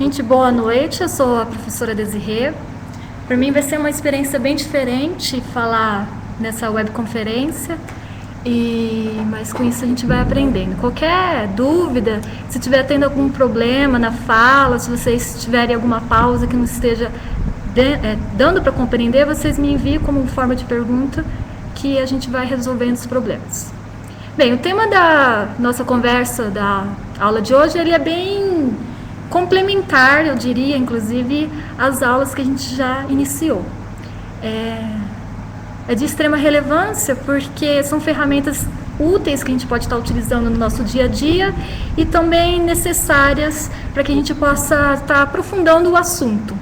Gente, boa noite, eu sou a professora Desirê. Para mim vai ser uma experiência bem diferente falar nessa webconferência, mas com isso a gente vai aprendendo. Qualquer dúvida, se estiver tendo algum problema na fala, se vocês tiverem alguma pausa que não esteja dando para compreender, vocês me enviam como forma de pergunta que a gente vai resolvendo os problemas. Bem, o tema da nossa conversa, da aula de hoje, ele é bem complementar, eu diria, inclusive, às aulas que a gente já iniciou. É de extrema relevância porque são ferramentas úteis que a gente pode estar utilizando no nosso dia a dia e também necessárias para que a gente possa estar aprofundando o assunto.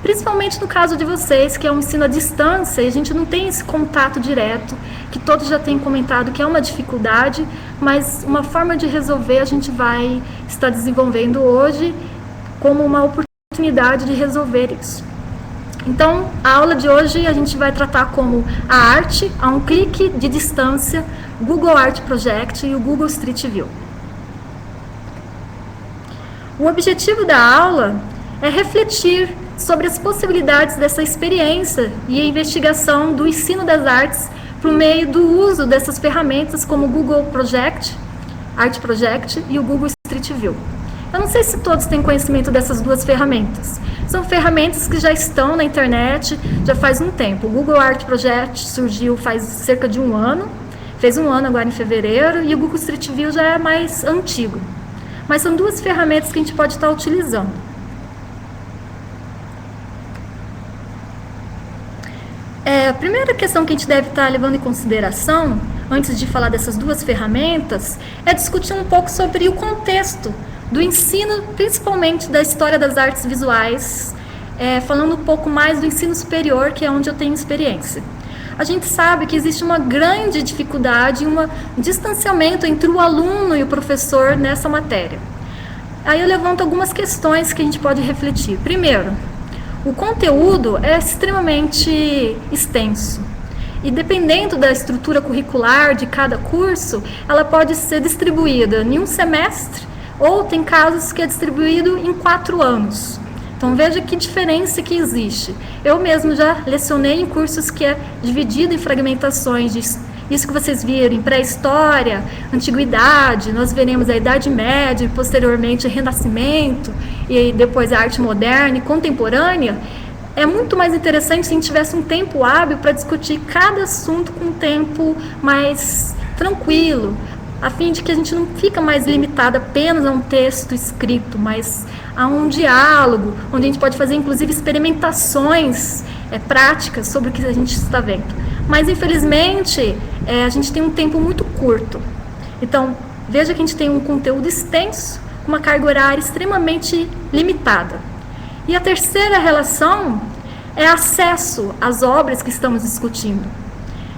Principalmente no caso de vocês, que é um ensino à distância, e a gente não tem esse contato direto, que todos já têm comentado que é uma dificuldade, mas uma forma de resolver a gente vai estar desenvolvendo hoje como uma oportunidade de resolver isso. Então, a aula de hoje a gente vai tratar como a arte a um clique de distância, Google Art Project e o Google Street View. O objetivo da aula é refletir sobre as possibilidades dessa experiência e a investigação do ensino das artes por meio do uso dessas ferramentas como o Google Project, Art Project e o Google Street View. Eu não sei se todos têm conhecimento dessas duas ferramentas. São ferramentas que já estão na internet já faz um tempo. O Google Art Project surgiu faz cerca de um ano, fez um ano agora em fevereiro, e o Google Street View já é mais antigo. Mas são duas ferramentas que a gente pode estar utilizando. A primeira questão que a gente deve estar levando em consideração, antes de falar dessas duas ferramentas, é discutir um pouco sobre o contexto do ensino, principalmente da história das artes visuais, falando um pouco mais do ensino superior, que é onde eu tenho experiência. A gente sabe que existe uma grande dificuldade, um distanciamento entre o aluno e o professor nessa matéria. Aí eu levanto algumas questões que a gente pode refletir. Primeiro, o conteúdo é extremamente extenso e, dependendo da estrutura curricular de cada curso, ela pode ser distribuída em um semestre ou tem casos que é distribuído em 4 anos. Então veja que diferença que existe. Eu mesmo já lecionei em cursos que é dividido em fragmentações, isso que vocês viram em pré-história, antiguidade, nós veremos a Idade Média, posteriormente Renascimento, e depois a arte moderna e contemporânea. É muito mais interessante se a gente tivesse um tempo hábil para discutir cada assunto com um tempo mais tranquilo, a fim de que a gente não fica mais limitado apenas a um texto escrito, mas a um diálogo, onde a gente pode fazer inclusive experimentações práticas sobre o que a gente está vendo. Mas infelizmente a gente tem um tempo muito curto. Então veja que a gente tem um conteúdo extenso, uma carga horária extremamente limitada. E a terceira relação é acesso às obras que estamos discutindo.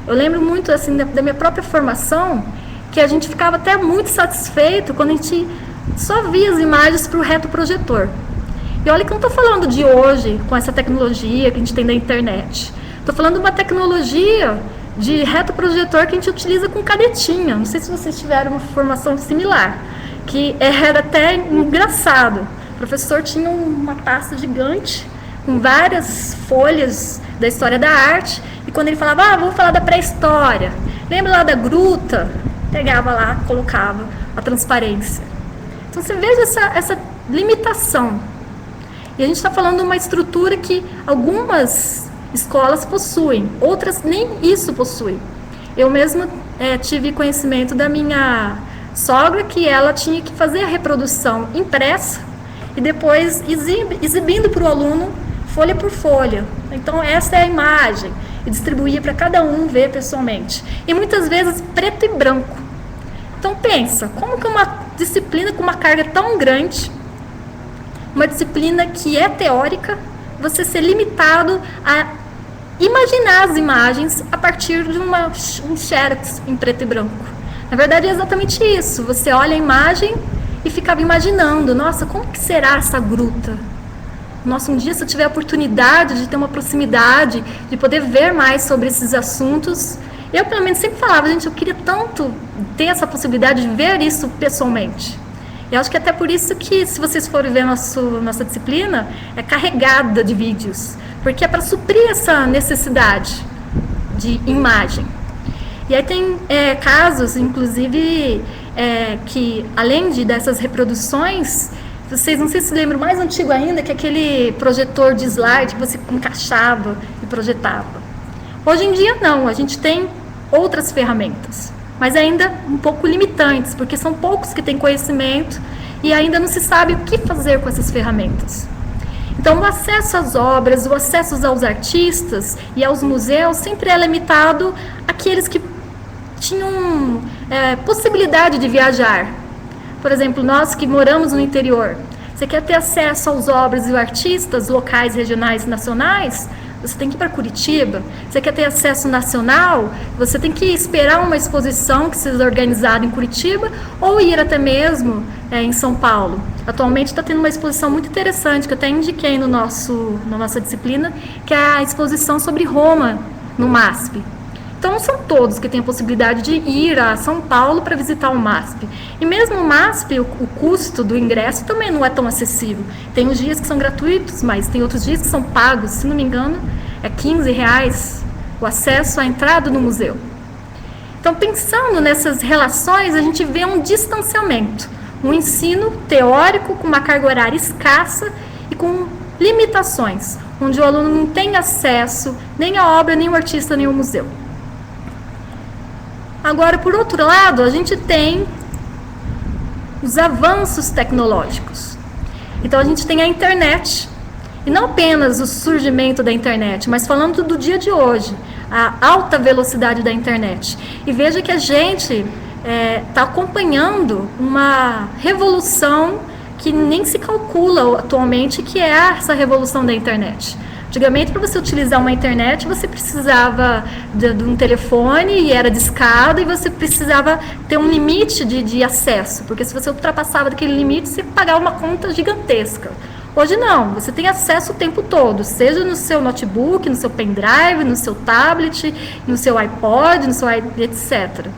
Eu lembro muito assim da minha própria formação, que a gente ficava até muito satisfeito quando a gente só via as imagens para o retroprojetor. E olha que eu não estou falando de hoje, com essa tecnologia que a gente tem da internet. Estou falando de uma tecnologia de retroprojetor que a gente utiliza com canetinha. Não sei se vocês tiveram uma formação similar, que era até engraçado. O professor tinha uma pasta gigante com várias folhas da história da arte, e quando ele falava, vamos falar da pré-história, lembra lá da gruta? Pegava lá, colocava a transparência. Então você veja essa limitação. E a gente está falando de uma estrutura que algumas escolas possuem, outras nem isso possuem. Eu mesma tive conhecimento da minha sogra, que ela tinha que fazer a reprodução impressa e depois exibindo para o aluno folha por folha. Então essa é a imagem, e distribuía para cada um ver pessoalmente. E muitas vezes preto e branco. Então pensa, como que uma disciplina com uma carga tão grande, uma disciplina que é teórica, você ser limitado a imaginar as imagens a partir de um xerox em preto e branco. Na verdade é exatamente isso, você olha a imagem e ficava imaginando, nossa, como que será essa gruta? Nossa, um dia se eu tiver a oportunidade de ter uma proximidade, de poder ver mais sobre esses assuntos, eu pelo menos sempre falava, gente, eu queria tanto ter essa possibilidade de ver isso pessoalmente. Eu acho que até por isso que, se vocês forem ver nossa disciplina, é carregada de vídeos, porque é para suprir essa necessidade de imagem. E aí tem casos, inclusive, que além dessas reproduções, vocês não sei se lembram, mais antigo ainda, que é aquele projetor de slide que você encaixava e projetava. Hoje em dia não, a gente tem outras ferramentas, mas ainda um pouco limitantes, porque são poucos que têm conhecimento e ainda não se sabe o que fazer com essas ferramentas. Então, o acesso às obras, o acesso aos artistas e aos museus sempre é limitado àqueles que tinham possibilidade de viajar. Por exemplo, nós que moramos no interior, você quer ter acesso às obras e artistas locais, regionais e nacionais, você tem que ir para Curitiba. Você quer ter acesso nacional, você tem que esperar uma exposição que seja organizada em Curitiba ou ir até mesmo em São Paulo. Atualmente está tendo uma exposição muito interessante, que eu até indiquei na nossa disciplina, que é a exposição sobre Roma, no MASP. Então, não são todos que têm a possibilidade de ir a São Paulo para visitar o MASP. E mesmo o MASP, o custo do ingresso também não é tão acessível. Tem uns dias que são gratuitos, mas tem outros dias que são pagos. Se não me engano, é R$15 o acesso à entrada no museu. Então, pensando nessas relações, a gente vê um distanciamento. Um ensino teórico com uma carga horária escassa e com limitações, onde o aluno não tem acesso nem à obra, nem ao artista, nem ao museu. Agora, por outro lado, a gente tem os avanços tecnológicos. Então, a gente tem a internet. E não apenas o surgimento da internet, mas falando do dia de hoje, a alta velocidade da internet. E veja que a gente está acompanhando uma revolução que nem se calcula atualmente, que é essa revolução da internet. Antigamente, para você utilizar uma internet, você precisava de um telefone e era discado, e você precisava ter um limite de acesso, porque se você ultrapassava daquele limite, você pagava uma conta gigantesca. Hoje não, você tem acesso o tempo todo, seja no seu notebook, no seu pendrive, no seu tablet, no seu iPod, no seu etc.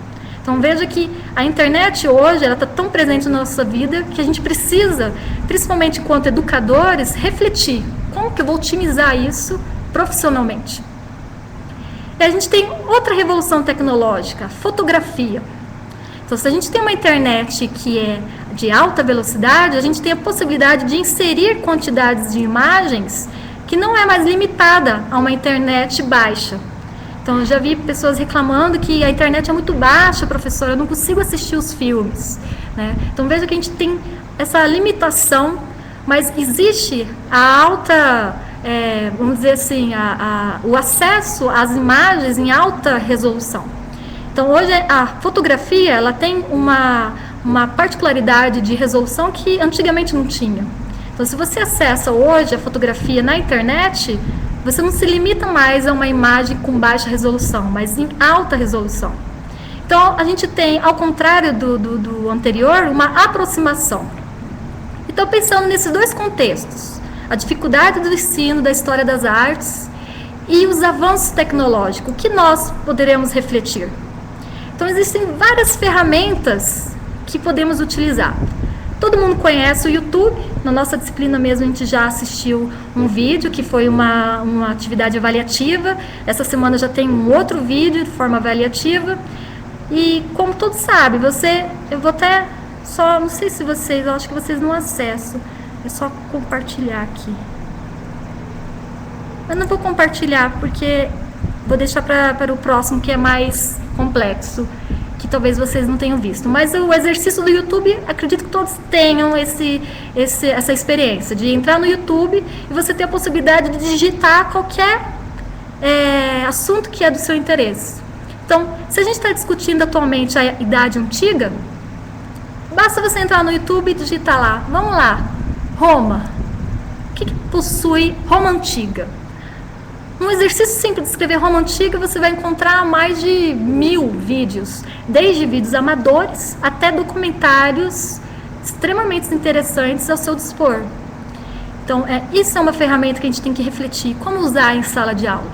Então veja que a internet hoje está tão presente na nossa vida que a gente precisa, principalmente enquanto educadores, refletir. Como que eu vou otimizar isso profissionalmente? E a gente tem outra revolução tecnológica, a fotografia. Então, se a gente tem uma internet que é de alta velocidade, a gente tem a possibilidade de inserir quantidades de imagens que não é mais limitada a uma internet baixa. Então, eu já vi pessoas reclamando que a internet é muito baixa, professora, eu não consigo assistir os filmes, né? Então, veja que a gente tem essa limitação, mas existe a alta, vamos dizer assim, o acesso às imagens em alta resolução. Então, hoje a fotografia ela tem uma particularidade de resolução que antigamente não tinha. Então, se você acessa hoje a fotografia na internet, você não se limita mais a uma imagem com baixa resolução, mas em alta resolução. Então, a gente tem, ao contrário do anterior, uma aproximação. Então, pensando nesses dois contextos, a dificuldade do ensino da história das artes e os avanços tecnológicos, o que nós poderemos refletir? Então, existem várias ferramentas que podemos utilizar. Todo mundo conhece o YouTube. Na nossa disciplina mesmo, a gente já assistiu um vídeo que foi uma atividade avaliativa. Essa semana já tem um outro vídeo de forma avaliativa. E, como todos sabem, eu vou até só, não sei se vocês, eu acho que vocês não acessam. É só compartilhar aqui. Eu não vou compartilhar porque vou deixar para o próximo, que é mais complexo, que talvez vocês não tenham visto. Mas o exercício do YouTube, acredito que todos tenham essa experiência de entrar no YouTube e você ter a possibilidade de digitar qualquer assunto que é do seu interesse. Então, se a gente está discutindo atualmente a Idade Antiga, basta você entrar no YouTube e digitar lá. Vamos lá, Roma. O que possui Roma Antiga? Um exercício simples de escrever Roma Antiga, você vai encontrar mais de 1000 vídeos, desde vídeos amadores até documentários extremamente interessantes ao seu dispor. Então, isso é uma ferramenta que a gente tem que refletir, como usar em sala de aula.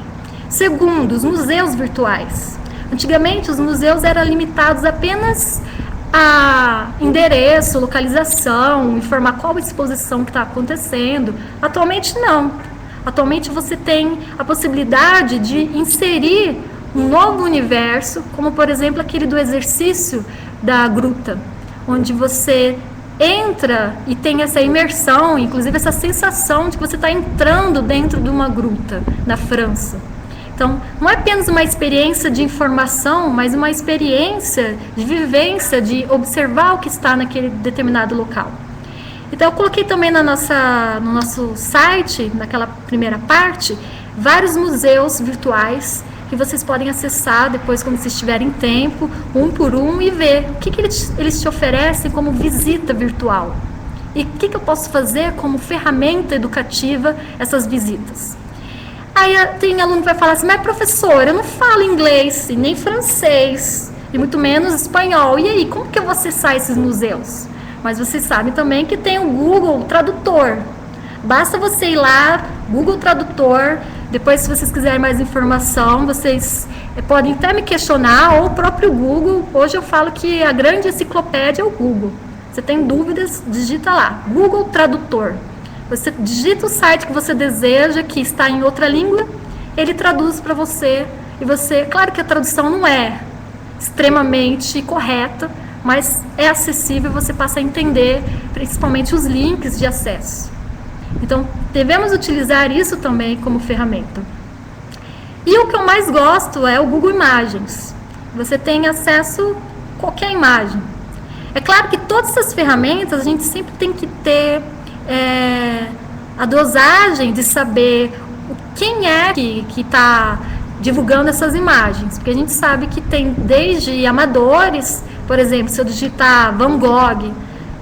Segundo, os museus virtuais. Antigamente, os museus eram limitados apenas endereço, localização, informar qual exposição que está acontecendo. Atualmente não. Atualmente você tem a possibilidade de inserir um novo universo, como por exemplo aquele do exercício da gruta, onde você entra e tem essa imersão, inclusive essa sensação de que você está entrando dentro de uma gruta na França. Então, não é apenas uma experiência de informação, mas uma experiência de vivência, de observar o que está naquele determinado local. Então, eu coloquei também no nosso site, naquela primeira parte, vários museus virtuais que vocês podem acessar depois, quando vocês tiverem tempo, um por um, e ver o que eles te oferecem como visita virtual. E o que eu posso fazer como ferramenta educativa essas visitas. Aí tem aluno que vai falar assim, mas professor, eu não falo inglês, nem francês, e muito menos espanhol. E aí, como que eu vou acessar esses museus? Mas vocês sabem também que tem o Google Tradutor. Basta você ir lá, Google Tradutor. Depois, se vocês quiserem mais informação, vocês podem até me questionar, ou o próprio Google. Hoje eu falo que a grande enciclopédia é o Google. Você tem dúvidas, digita lá, Google Tradutor. Você digita o site que você deseja, que está em outra língua, ele traduz para você. E você, claro que a tradução não é extremamente correta, mas é acessível, você passa a entender principalmente os links de acesso. Então, devemos utilizar isso também como ferramenta. E o que eu mais gosto é o Google Imagens. Você tem acesso a qualquer imagem. É claro que todas essas ferramentas a gente sempre tem que ter a dosagem de saber quem é que está divulgando essas imagens. Porque a gente sabe que tem desde amadores, por exemplo, se eu digitar Van Gogh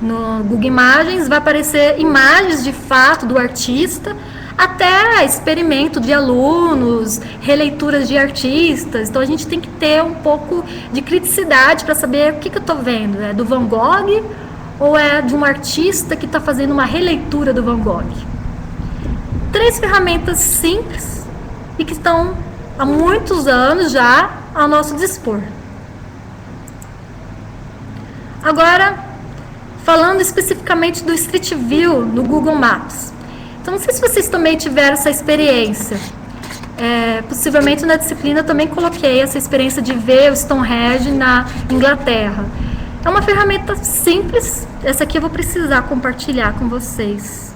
no Google Imagens, vai aparecer imagens de fato do artista, até experimento de alunos, releituras de artistas. Então a gente tem que ter um pouco de criticidade para saber o que eu estou vendo. É do Van Gogh ou é de um artista que está fazendo uma releitura do Van Gogh? 3 ferramentas simples e que estão há muitos anos já ao nosso dispor. Agora, falando especificamente do Street View no Google Maps. Então, não sei se vocês também tiveram essa experiência. Possivelmente na disciplina eu também coloquei essa experiência de ver o Stonehenge na Inglaterra. É uma ferramenta simples. Essa aqui eu vou precisar compartilhar com vocês.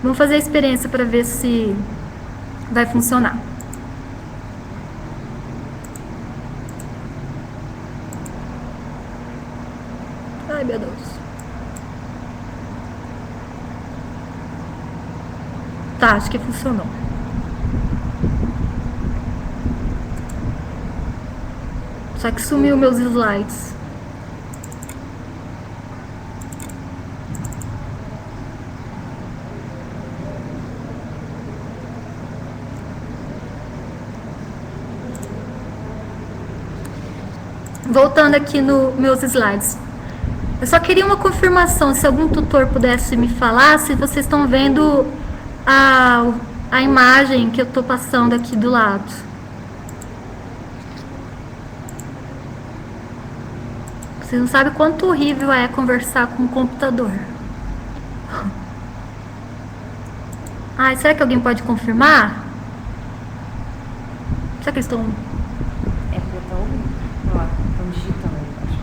Vamos fazer a experiência para ver se vai funcionar. Ai, meu Deus. Tá, acho que funcionou. Só que sumiu meus slides. Voltando aqui nos meus slides. Eu só queria uma confirmação, se algum tutor pudesse me falar, se vocês estão vendo a imagem que eu estou passando aqui do lado. Vocês não sabem quanto horrível é conversar com o computador. Será que alguém pode confirmar? Será que eles estão... Estão digitando aí embaixo.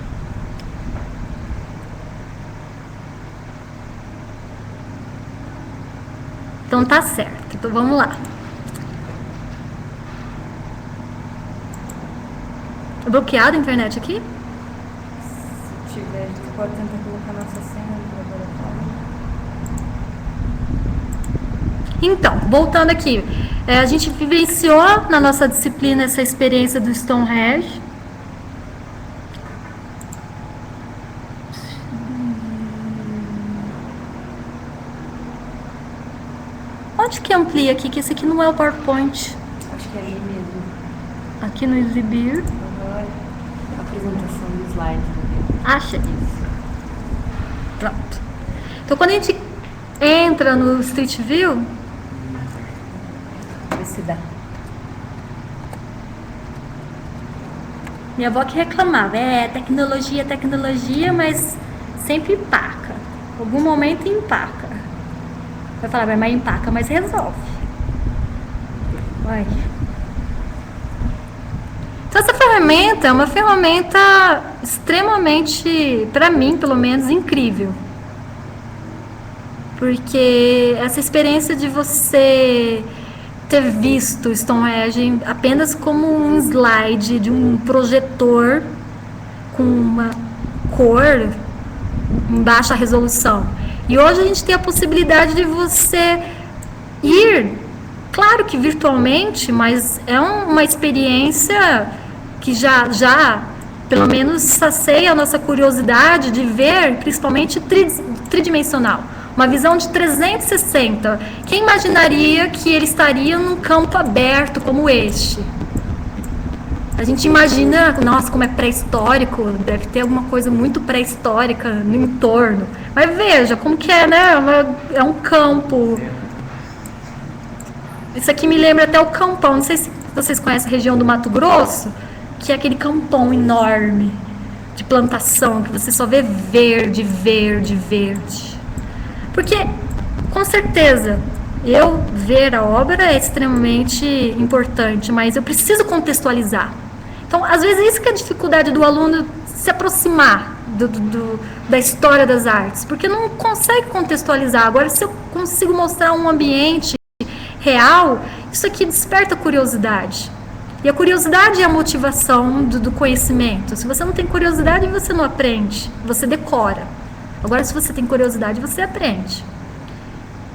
Então tá certo. Então vamos lá. É bloqueada a internet aqui? Se tiver, a gente pode tentar colocar nossa senha no laboratório. Então, voltando aqui. A gente vivenciou na nossa disciplina essa experiência do Stonehenge. Onde que amplia aqui? Que esse aqui não é o PowerPoint. Acho que é ali mesmo. Aqui no exibir. Agora, a apresentação do slide. Acha isso. Pronto. Então, quando a gente entra no Street View, Ver se dá. Minha avó que reclamava, tecnologia, mas sempre empaca. Algum momento empaca. Eu falava, mas empaca, mas resolve. Vai. Então essa ferramenta é uma ferramenta extremamente, para mim pelo menos, incrível. Porque essa experiência de você ter visto Stonehenge apenas como um slide de um projetor com uma cor em baixa resolução. E hoje a gente tem a possibilidade de você ir, claro que virtualmente, mas é uma experiência que já pelo menos sacia a nossa curiosidade de ver, principalmente tridimensional. Uma visão de 360. Quem imaginaria que ele estaria num campo aberto como este? A gente imagina, nossa, como é pré-histórico, deve ter alguma coisa muito pré-histórica no entorno. Mas veja como que é, né? É um campo. Isso aqui me lembra até o campão. Não sei se vocês conhecem a região do Mato Grosso, que é aquele campão enorme de plantação, que você só vê verde, verde, verde. Porque, com certeza, eu ver a obra é extremamente importante, mas eu preciso contextualizar. Então, às vezes, isso que é a dificuldade do aluno se aproximar da história das artes, porque não consegue contextualizar. Agora, se eu consigo mostrar um ambiente real, isso aqui desperta curiosidade. E a curiosidade é a motivação do conhecimento. Se você não tem curiosidade, você não aprende, você decora. Agora, se você tem curiosidade, você aprende.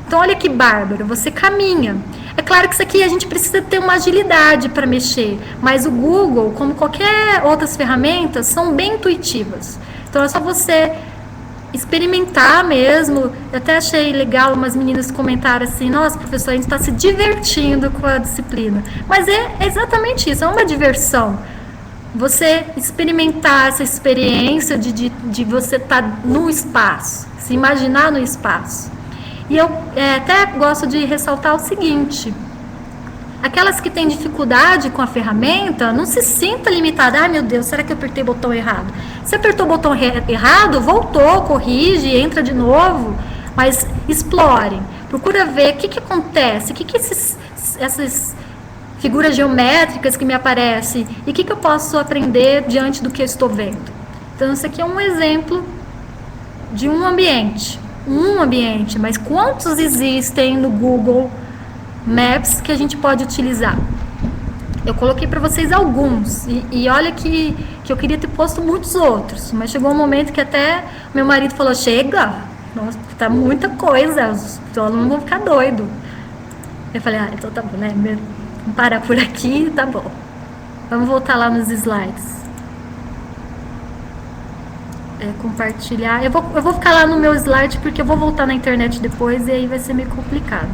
Então, olha que bárbaro, você caminha. É claro que isso aqui a gente precisa ter uma agilidade para mexer, mas o Google, como qualquer outras ferramentas, são bem intuitivas. Então, é só você experimentar mesmo. Eu até achei legal umas meninas comentaram assim, nossa, professora, a gente está se divertindo com a disciplina. Mas é exatamente isso, é uma diversão. Você experimentar essa experiência de você estar no espaço, se imaginar no espaço. E eu até gosto de ressaltar o seguinte, aquelas que têm dificuldade com a ferramenta, não se sinta limitada, ai meu Deus, será que eu apertei o botão errado? Se apertou o botão errado, voltou, corrige, entra de novo, mas explore, procura ver o que acontece, o que essas figuras geométricas que me aparecem e o que eu posso aprender diante do que eu estou vendo. Então, esse aqui é um exemplo de um ambiente, mas quantos existem no Google Maps que a gente pode utilizar? Eu coloquei para vocês alguns e olha que eu queria ter posto muitos outros, mas chegou um momento que até meu marido falou, chega, nossa, tá muita coisa, os alunos vão ficar doidos. Eu falei, então tá bom, né? Vamos parar por aqui, tá bom. Vamos voltar lá nos slides. Compartilhar. Eu vou ficar lá no meu slide porque eu vou voltar na internet depois e aí vai ser meio complicado.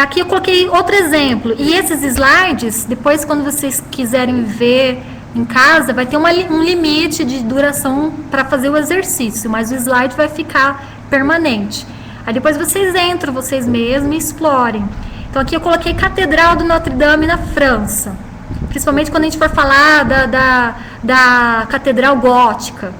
Aqui eu coloquei outro exemplo. E esses slides, depois quando vocês quiserem ver em casa, vai ter um limite de duração para fazer o exercício, mas o slide vai ficar permanente. Aí depois vocês entram, vocês mesmos, e explorem. Então aqui eu coloquei Catedral de Notre Dame na França. Principalmente quando a gente for falar da Catedral Gótica.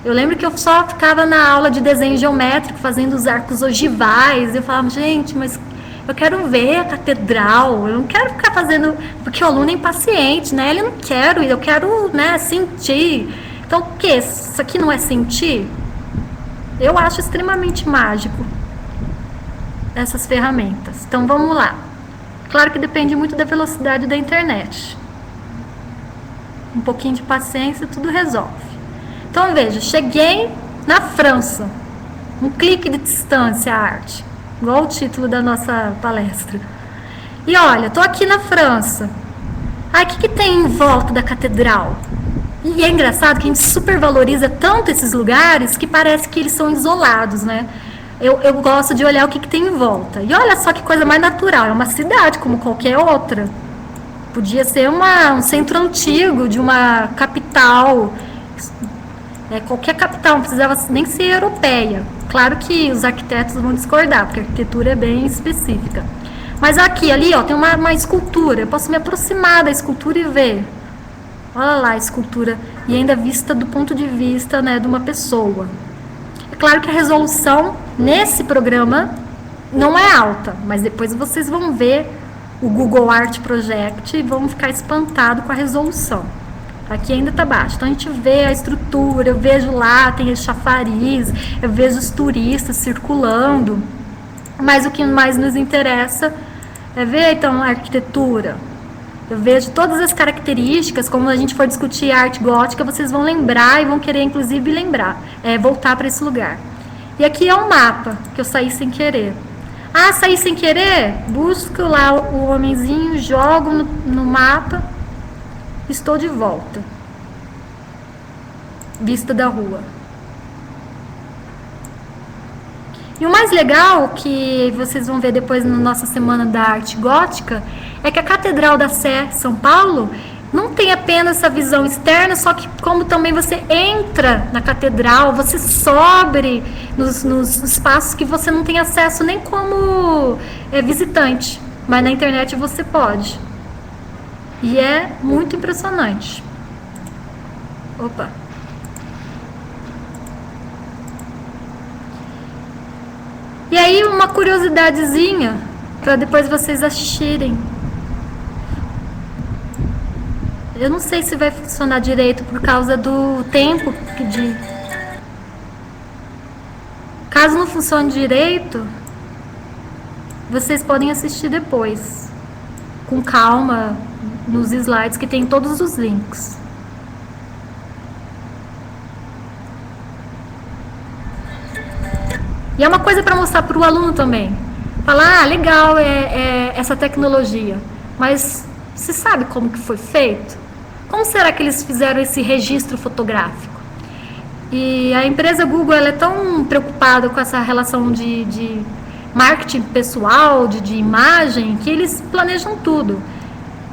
Eu lembro que eu só ficava na aula de desenho geométrico, fazendo os arcos ogivais. Eu falava, gente, mas eu quero ver a catedral, eu não quero ficar fazendo... Porque o aluno é impaciente, né? Ele não quer, eu quero, né, sentir. Então, o quê? Isso aqui não é sentir? Eu acho extremamente mágico essas ferramentas. Então, vamos lá. Claro que depende muito da velocidade da internet. Um pouquinho de paciência, tudo resolve. Então, veja, cheguei na França. Um clique de distância, a arte. Igual o título da nossa palestra. E olha, estou aqui na França. Aí, o que tem em volta da catedral? E é engraçado que a gente supervaloriza tanto esses lugares que parece que eles são isolados, né? Eu gosto de olhar o que tem em volta. E olha só que coisa mais natural. É uma cidade como qualquer outra. Podia ser um centro antigo de uma capital. Qualquer capital, não precisava nem ser europeia. Claro que os arquitetos vão discordar, porque a arquitetura é bem específica. Mas aqui, ali, ó, tem uma escultura. Eu posso me aproximar da escultura e ver. Olha lá a escultura. E ainda vista do ponto de vista, né, de uma pessoa. É claro que a resolução nesse programa não é alta, mas depois vocês vão ver o Google Art Project e vão ficar espantados com a resolução. Aqui ainda está baixo. Então a gente vê a estrutura, eu vejo lá, tem chafariz, eu vejo os turistas circulando. Mas o que mais nos interessa é ver então a arquitetura. Eu vejo todas as características, como a gente for discutir a arte gótica, vocês vão lembrar e vão querer inclusive voltar para esse lugar. E aqui é um mapa que eu saí sem querer. Ah, saí sem querer? Busco lá o homenzinho, jogo no mapa, estou de volta. Vista da rua. E o mais legal, que vocês vão ver depois na nossa Semana da Arte Gótica, é que a Catedral da Sé, São Paulo, não tem apenas essa visão externa, só que como também você entra na catedral, você sobe nos espaços que você não tem acesso nem como visitante, mas na internet você pode. E é muito impressionante. Opa! E aí uma curiosidadezinha, para depois vocês assistirem. Eu não sei se vai funcionar direito por causa do tempo de... Caso não funcione direito, vocês podem assistir depois, com calma, nos slides que tem todos os links. E é uma coisa para mostrar para o aluno também. Falar, legal essa tecnologia, mas você sabe como que foi feito? Como será que eles fizeram esse registro fotográfico? E a empresa Google, ela é tão preocupada com essa relação de marketing pessoal, de imagem, que eles planejam tudo.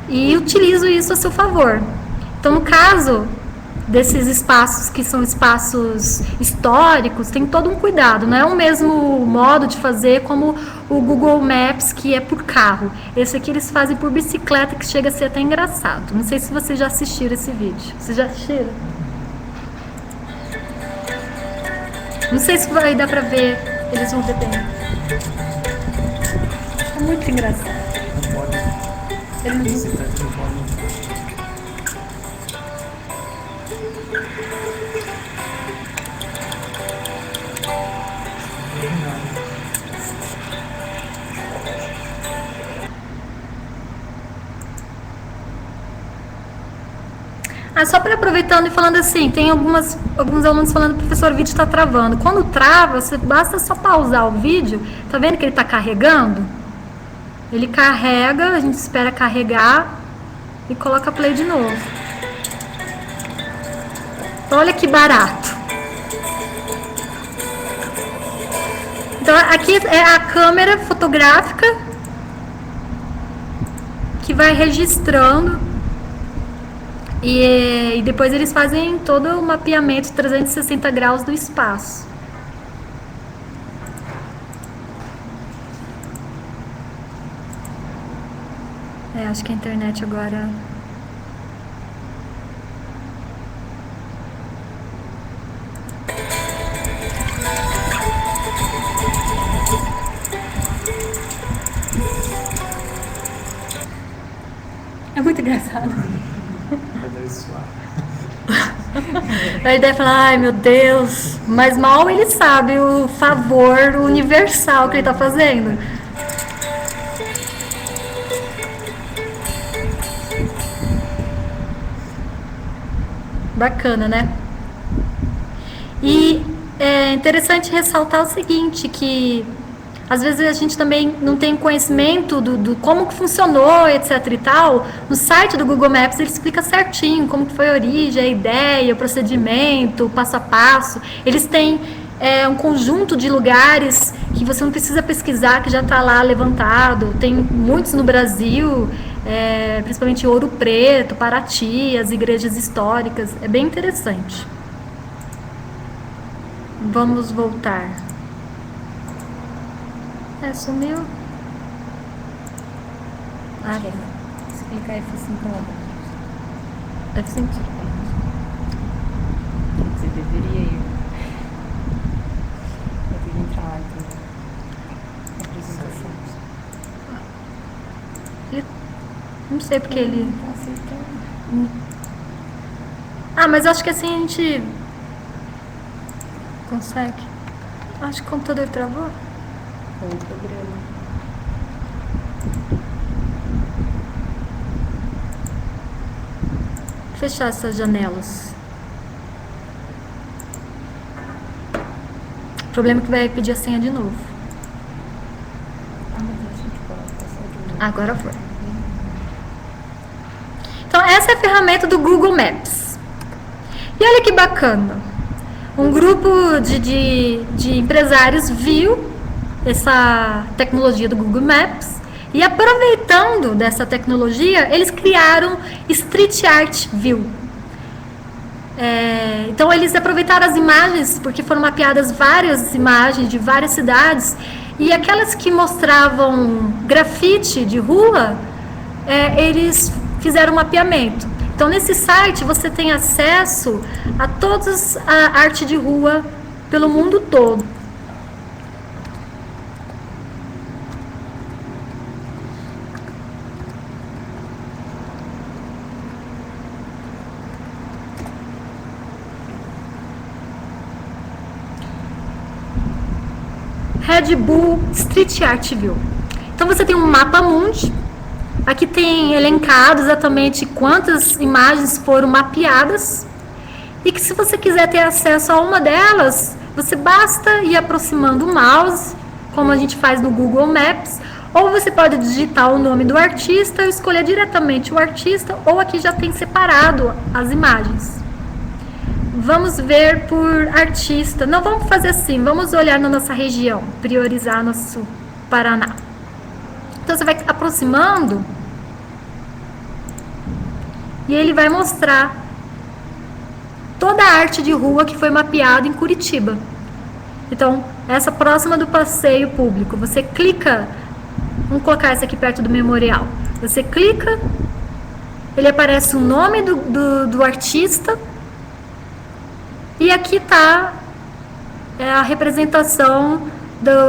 E utilizam isso a seu favor. Então, no caso desses espaços que são espaços históricos, tem todo um cuidado, não é o mesmo modo de fazer como o Google Maps, que é por carro. Esse aqui eles fazem por bicicleta, que chega a ser até engraçado. Não sei se vocês já assistiram esse vídeo. Vocês já assistiram? Não sei se vai dar pra ver, eles vão ver bem. É muito engraçado. Não pode. Ele não... Bicicleta não pode. Só para aproveitando e falando assim, tem alguns alunos falando, professor, o vídeo está travando. Quando trava, basta só pausar o vídeo. Tá vendo que ele está carregando? Ele carrega, a gente espera carregar e coloca play de novo. Olha que barato. Então aqui é a câmera fotográfica que vai registrando. E depois eles fazem todo o mapeamento 360 graus do espaço. Acho que a internet agora... É muito engraçado. A ideia é falar, ai meu Deus, mas mal ele sabe o favor universal que ele está fazendo. Bacana, né? E é interessante ressaltar o seguinte, que às vezes a gente também não tem conhecimento do como que funcionou, etc e tal. No site do Google Maps ele explica certinho como que foi a origem, a ideia, o procedimento, o passo a passo. Eles têm um conjunto de lugares que você não precisa pesquisar, que já está lá levantado. Tem muitos no Brasil, principalmente Ouro Preto, Paraty, as igrejas históricas. É bem interessante. Vamos voltar. Sumiu. Ah, Se clicar F5 ela abre. F5. Você deveria ir. Eu tenho que entrar lá então. Apresentação. Não sei porque ele... Tá aceitando. Ah, mas acho que assim a gente consegue. Acho que o computador travou. Ou o programa. Fechar essas janelas. O problema é que vai pedir a senha de novo. Ah, mas a gente pode passar de novo. Agora foi. Então, essa é a ferramenta do Google Maps. E olha que bacana. Um grupo de empresários viu essa tecnologia do Google Maps e, aproveitando dessa tecnologia, eles criaram Street Art View. Então, eles aproveitaram as imagens, porque foram mapeadas várias imagens de várias cidades, e aquelas que mostravam grafite de rua, eles fizeram um mapeamento. Então, nesse site, você tem acesso a toda a arte de rua pelo mundo todo. Red Bull Street Art View. Então, você tem um mapa mundi. Aqui tem elencado exatamente quantas imagens foram mapeadas. E que, se você quiser ter acesso a uma delas, você basta ir aproximando o mouse, como a gente faz no Google Maps, ou você pode digitar o nome do artista e escolher diretamente o artista, ou aqui já tem separado as imagens. Vamos ver por artista. Não, vamos fazer assim, vamos olhar na nossa região, priorizar nosso Paraná. Então, você vai aproximando e ele vai mostrar toda a arte de rua que foi mapeada em Curitiba. Então, essa próxima do passeio público, você clica, vamos colocar essa aqui perto do memorial. Você clica, ele aparece o nome do artista, e aqui está a representação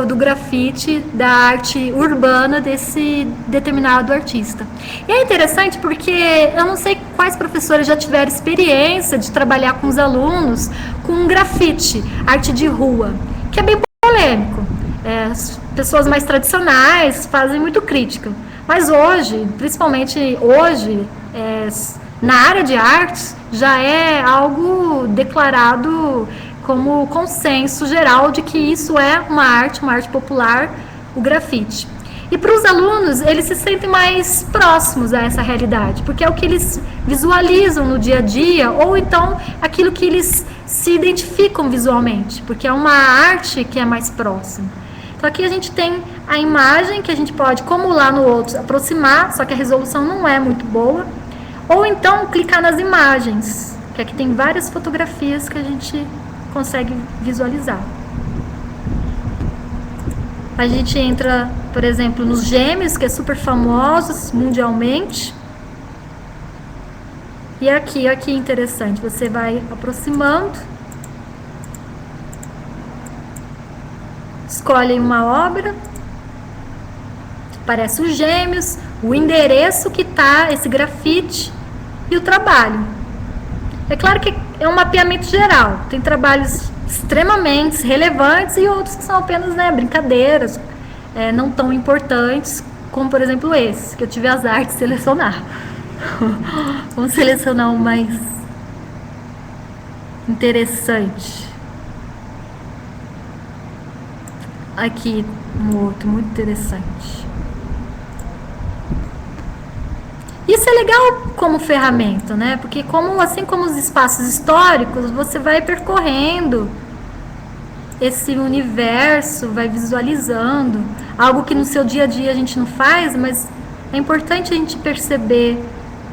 do grafite, da arte urbana desse determinado artista. E é interessante porque eu não sei quais professores já tiveram experiência de trabalhar com os alunos com grafite, arte de rua, que é bem polêmico. As pessoas mais tradicionais fazem muito crítica. Mas hoje, principalmente hoje, na área de artes, já é algo declarado como consenso geral de que isso é uma arte popular, o grafite. E para os alunos, eles se sentem mais próximos a essa realidade, porque é o que eles visualizam no dia a dia, ou então aquilo que eles se identificam visualmente, porque é uma arte que é mais próxima. Então aqui a gente tem a imagem que a gente pode, como lá no outro, aproximar, só que a resolução não é muito boa, ou então clicar nas imagens, que aqui tem várias fotografias que a gente consegue visualizar. A gente entra, por exemplo, nos Gêmeos, que é super famosos mundialmente. E aqui é interessante, você vai aproximando, escolhe uma obra, aparece os Gêmeos, o endereço que está esse grafite e o trabalho. É claro que é um mapeamento geral, tem trabalhos extremamente relevantes e outros que são apenas brincadeiras, não tão importantes, como por exemplo esse, que eu tive azar de selecionar. Vamos selecionar o mais interessante. Aqui, um outro muito interessante. Isso é legal como ferramenta, né? Porque assim como os espaços históricos, você vai percorrendo esse universo, vai visualizando, algo que no seu dia a dia a gente não faz, mas é importante a gente perceber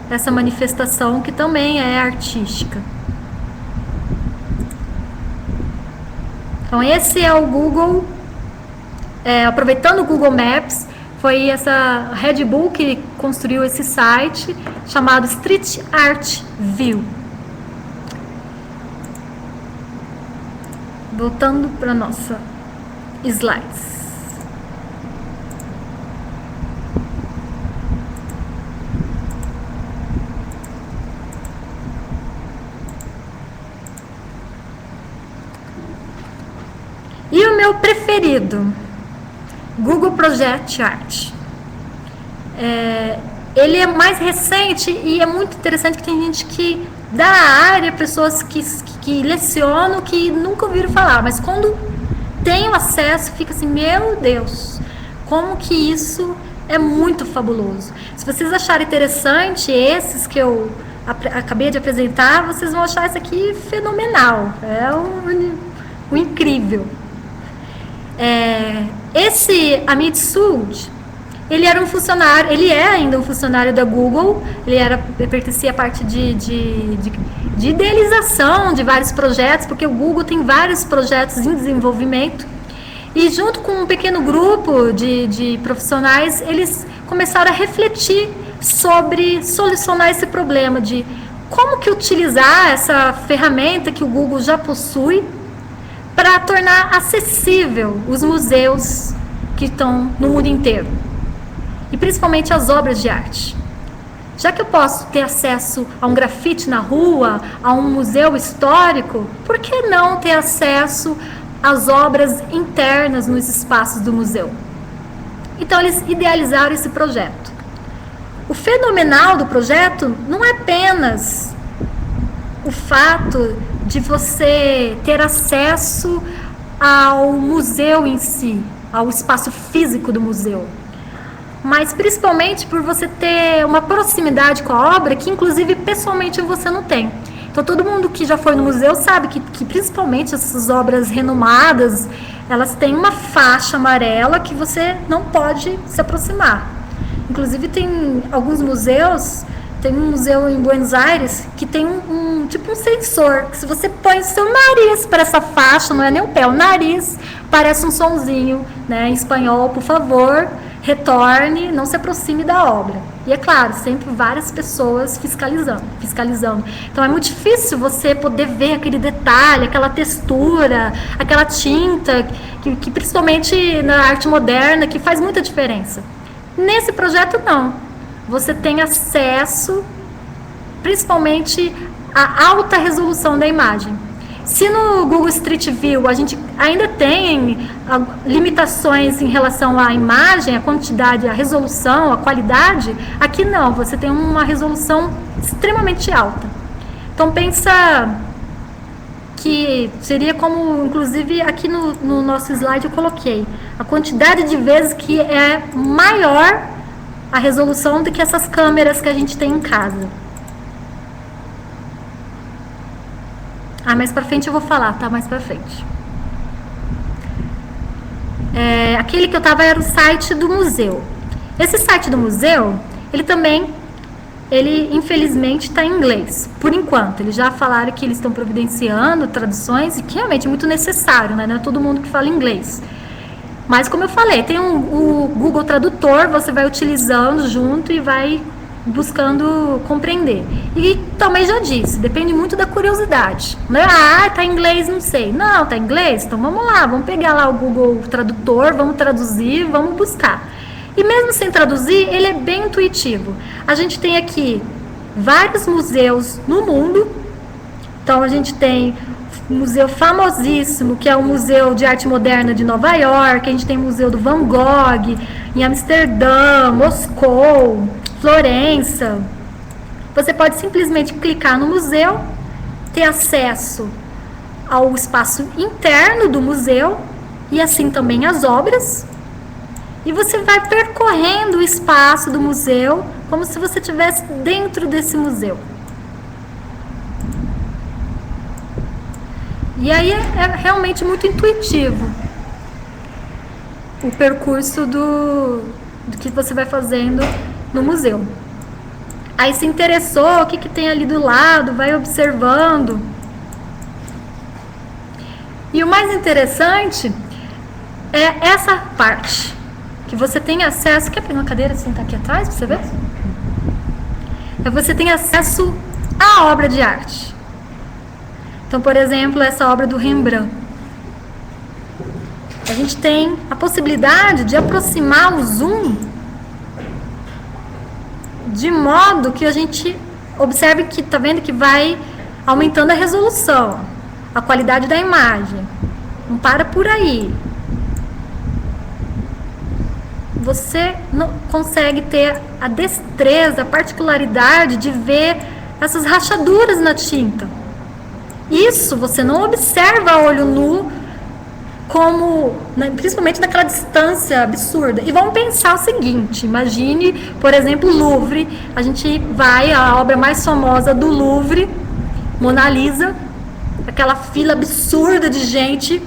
essa manifestação que também é artística. Então esse é o Google, aproveitando o Google Maps, Foi essa Red Bull que construiu esse site chamado Street Art View. Voltando para nossa slides. E o meu preferido, Google Project Art. Ele é mais recente e é muito interessante que tem gente que da área, pessoas que lecionam, que nunca ouviram falar, mas quando tem o acesso, fica assim, meu Deus, como que isso é muito fabuloso. Se vocês acharem interessante esses que eu acabei de apresentar, vocês vão achar isso aqui fenomenal, é um incrível. Esse Amit Sood, ele era um funcionário, ele é ainda um funcionário da Google, ele pertencia à parte de idealização de vários projetos, porque o Google tem vários projetos em desenvolvimento, e junto com um pequeno grupo de profissionais, eles começaram a refletir sobre solucionar esse problema de como que utilizar essa ferramenta que o Google já possui para tornar acessível os museus que estão no mundo inteiro, e principalmente as obras de arte. Já que eu posso ter acesso a um grafite na rua, a um museu histórico, por que não ter acesso às obras internas nos espaços do museu? Então eles idealizaram esse projeto. O fenomenal do projeto não é apenas o fato de você ter acesso ao museu em si, ao espaço físico do museu, mas principalmente por você ter uma proximidade com a obra que inclusive pessoalmente você não tem. Então todo mundo que já foi no museu sabe que principalmente essas obras renomadas, elas têm uma faixa amarela que você não pode se aproximar. Inclusive tem alguns museus. Tem um museu em Buenos Aires que tem tipo um sensor, que se você põe seu nariz para essa faixa, não é nem o pé, o nariz, parece um sonzinho, né, em espanhol, por favor, retorne, não se aproxime da obra. E é claro, sempre várias pessoas fiscalizando. Então é muito difícil você poder ver aquele detalhe, aquela textura, aquela tinta, que principalmente na arte moderna, que faz muita diferença. Nesse projeto não. Você tem acesso, principalmente, à alta resolução da imagem. Se no Google Street View a gente ainda tem limitações em relação à imagem, a quantidade, a resolução, a qualidade, aqui não, você tem uma resolução extremamente alta. Então pensa que seria como, inclusive aqui no nosso slide eu coloquei, a quantidade de vezes que é maior a resolução do que essas câmeras que a gente tem em casa. Mais pra frente eu vou falar, tá? Mais pra frente. Aquele que eu tava era o site do museu. Esse site do museu, ele infelizmente está em inglês, por enquanto. Eles já falaram que eles estão providenciando traduções, e que realmente é muito necessário, né? Não é todo mundo que fala inglês. Mas como eu falei, tem o Google Tradutor, você vai utilizando junto e vai buscando compreender. E também já disse, depende muito da curiosidade. Não é, tá em inglês, não sei. Não, tá em inglês? Então vamos lá, vamos pegar lá o Google Tradutor, vamos traduzir, vamos buscar. E mesmo sem traduzir, ele é bem intuitivo. A gente tem aqui vários museus no mundo. Então a gente tem um museu famosíssimo, que é o Museu de Arte Moderna de Nova York. A gente tem o Museu do Van Gogh em Amsterdã, Moscou, Florença. Você pode simplesmente clicar no museu, ter acesso ao espaço interno do museu e assim também as obras. E você vai percorrendo o espaço do museu como se você estivesse dentro desse museu. E aí é realmente muito intuitivo o percurso do que você vai fazendo no museu. Aí se interessou, o que tem ali do lado, vai observando. E o mais interessante é essa parte. que você tem acesso... Quer pegar uma cadeira e sentar aqui atrás para você ver? Você tem acesso à obra de arte. Então, por exemplo, essa obra do Rembrandt. A gente tem a possibilidade de aproximar o zoom de modo que a gente observe que, tá vendo que vai aumentando a resolução, a qualidade da imagem. Não para por aí. Você não consegue ter a destreza, a particularidade de ver essas rachaduras na tinta. Isso você não observa a olho nu, como, principalmente naquela distância absurda. E vamos pensar o seguinte, imagine, por exemplo, o Louvre. A gente vai à obra mais famosa do Louvre, Mona Lisa, aquela fila absurda de gente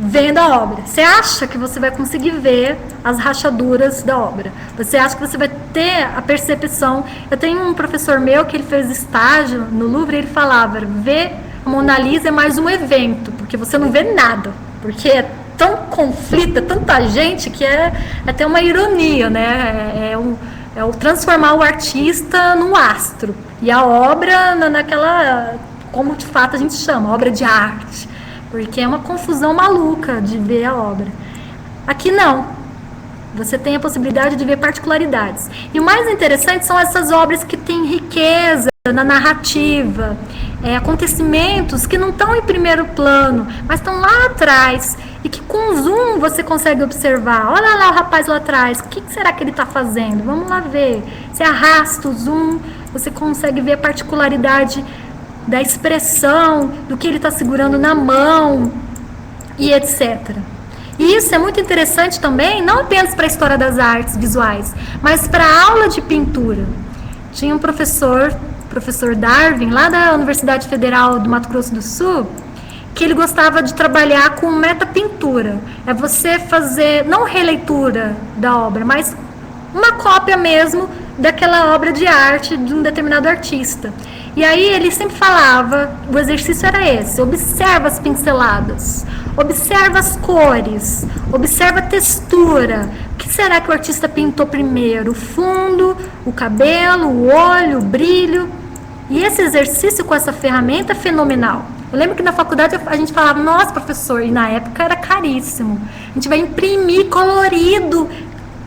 vendo a obra. Você acha que você vai conseguir ver as rachaduras da obra? Você acha que você vai ter a percepção? Eu tenho um professor meu que ele fez estágio no Louvre, ele falava, ver a Mona Lisa é mais um evento, porque você não vê nada, porque é tão conflito, é tanta gente, que é até uma ironia, né? É o transformar o artista num astro, e a obra naquela, como de fato a gente chama, obra de arte, porque é uma confusão maluca de ver a obra. Aqui não. Você tem a possibilidade de ver particularidades. E o mais interessante são essas obras que têm riqueza na narrativa, acontecimentos que não estão em primeiro plano, mas estão lá atrás, e que com zoom você consegue observar. Olha lá o rapaz lá atrás, o que será que ele está fazendo? Vamos lá ver. Você arrasta o zoom, você consegue ver a particularidade da expressão, do que ele está segurando na mão, e etc. E isso é muito interessante também, não apenas para a história das artes visuais, mas para a aula de pintura. Tinha um professor Darwin, lá da Universidade Federal do Mato Grosso do Sul, que ele gostava de trabalhar com metapintura. É você fazer, não releitura da obra, mas uma cópia mesmo daquela obra de arte de um determinado artista. E aí ele sempre falava, o exercício era esse: observa as pinceladas, observa as cores, observa a textura. O que será que o artista pintou primeiro? O fundo, o cabelo, o olho, o brilho. E esse exercício com essa ferramenta é fenomenal. Eu lembro que na faculdade a gente falava, nossa, professor, e na época era caríssimo. A gente vai imprimir colorido,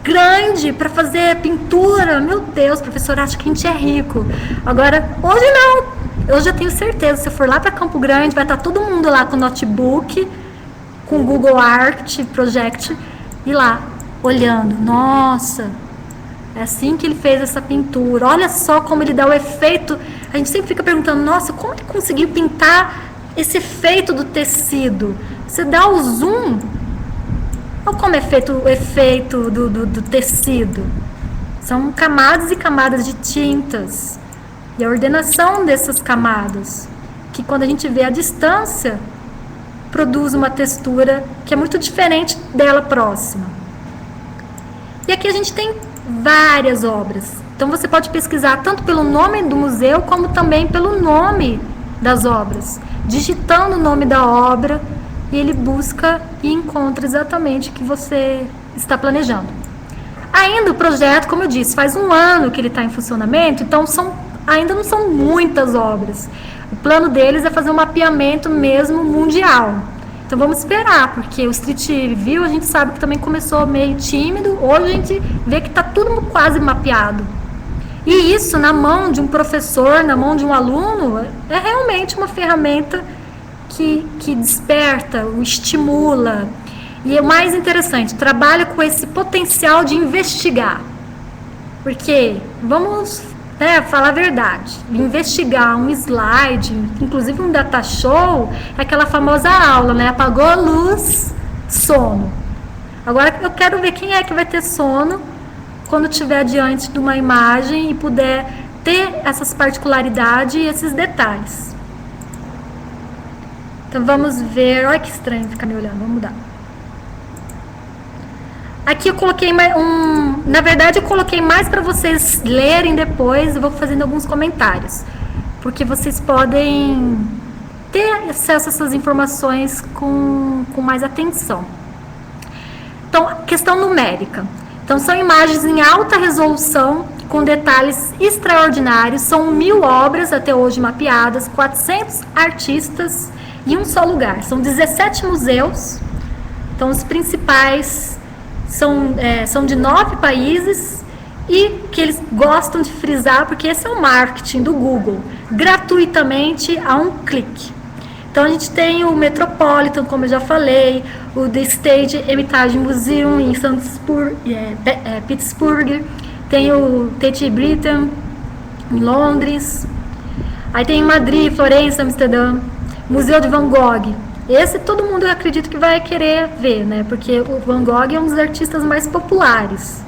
grande, para fazer pintura. Meu Deus, professor, acho que a gente é rico. Agora, hoje não. Eu já tenho certeza, se eu for lá para Campo Grande, vai estar todo mundo lá com notebook, com Google Art Project, e lá, olhando. Nossa, é assim que ele fez essa pintura. Olha só como ele dá o efeito. A gente sempre fica perguntando, nossa, como ele conseguiu pintar esse efeito do tecido? Você dá o zoom, olha como é feito o efeito do tecido. São camadas e camadas de tintas. E a ordenação dessas camadas, que quando a gente vê a distância, produz uma textura que é muito diferente dela próxima. E aqui a gente tem várias obras. Então você pode pesquisar tanto pelo nome do museu, como também pelo nome das obras. Digitando o nome da obra, e ele busca e encontra exatamente o que você está planejando. Ainda o projeto, como eu disse, faz 1 ano que ele está em funcionamento, então ainda não são muitas obras. O plano deles é fazer um mapeamento mesmo mundial. Então vamos esperar, porque o Street View a gente sabe que também começou meio tímido, hoje a gente vê que está tudo quase mapeado. E isso na mão de um professor, na mão de um aluno, é realmente uma ferramenta que desperta, o estimula. E é o mais interessante, trabalha com esse potencial de investigar. Porque, vamos falar a verdade, investigar um slide, inclusive um data show, é aquela famosa aula, apagou a luz, sono. Agora eu quero ver quem é que vai ter sono quando estiver diante de uma imagem e puder ter essas particularidades e esses detalhes. Então vamos ver, olha que estranho ficar me olhando, vamos mudar. Aqui eu coloquei na verdade eu coloquei mais para vocês lerem depois, eu vou fazendo alguns comentários, porque vocês podem ter acesso a essas informações com mais atenção. Então, questão numérica. Então, são imagens em alta resolução, com detalhes extraordinários. São 1.000 obras até hoje mapeadas, 400 artistas em um só lugar. São 17 museus. Então, os principais são de 9 países e que eles gostam de frisar, porque esse é o marketing do Google, gratuitamente a um clique. Então, a gente tem o Metropolitan, como eu já falei, o The State Hermitage Museum em Pittsburgh, tem o Tate Britain em Londres, aí tem em Madrid, Florença, Amsterdã, Museu de Van Gogh. Esse todo mundo, eu acredito, que vai querer ver, né? Porque o Van Gogh é um dos artistas mais populares.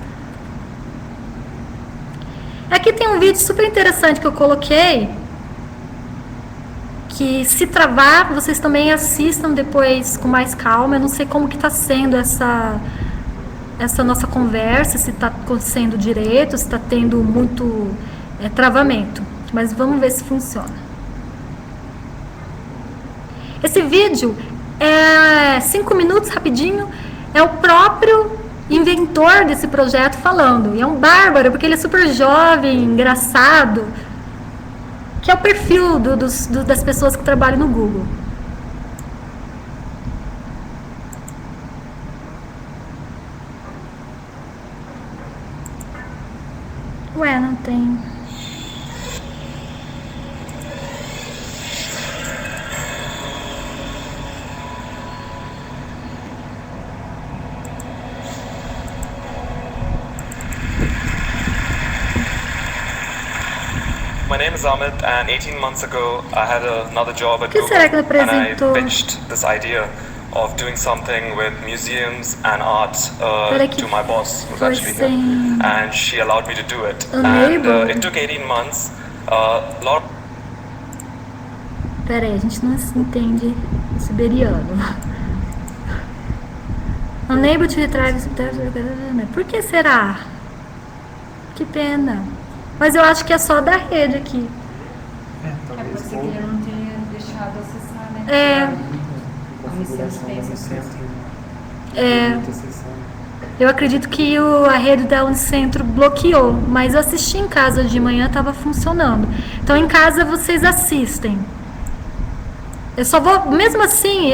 Aqui tem um vídeo super interessante que eu coloquei, que se travar, vocês também assistam depois com mais calma. Eu não sei como que está sendo essa nossa conversa, se está acontecendo direito, se está tendo muito travamento. Mas vamos ver se funciona. Esse vídeo é 5 minutos, rapidinho. É o próprio inventor desse projeto falando. E é um bárbaro, porque ele é super jovem, engraçado, que é o perfil das pessoas que trabalham no Google. Ué, não tem. My name is Amit, and 18 months ago I had another job at Que Google, será que ele and I apresentou? pitched this idea of doing something with museums and art Peraí que to my boss, who's foi actually here, sem- and she allowed me to do it. Unable. And it took 18 months. Lot Pera aí, a gente não se entende siberiano. Unable to retrieve. Por que será? Que pena. Mas eu acho que é só da rede aqui. É Talvez porque ele não tenha deixado acessar, né? É, configuração da Unicentro. É. Muita sessão. eu acredito que a rede da Unicentro bloqueou, mas eu assisti em casa de manhã, estava funcionando. Então em casa vocês assistem. Eu só vou, mesmo assim,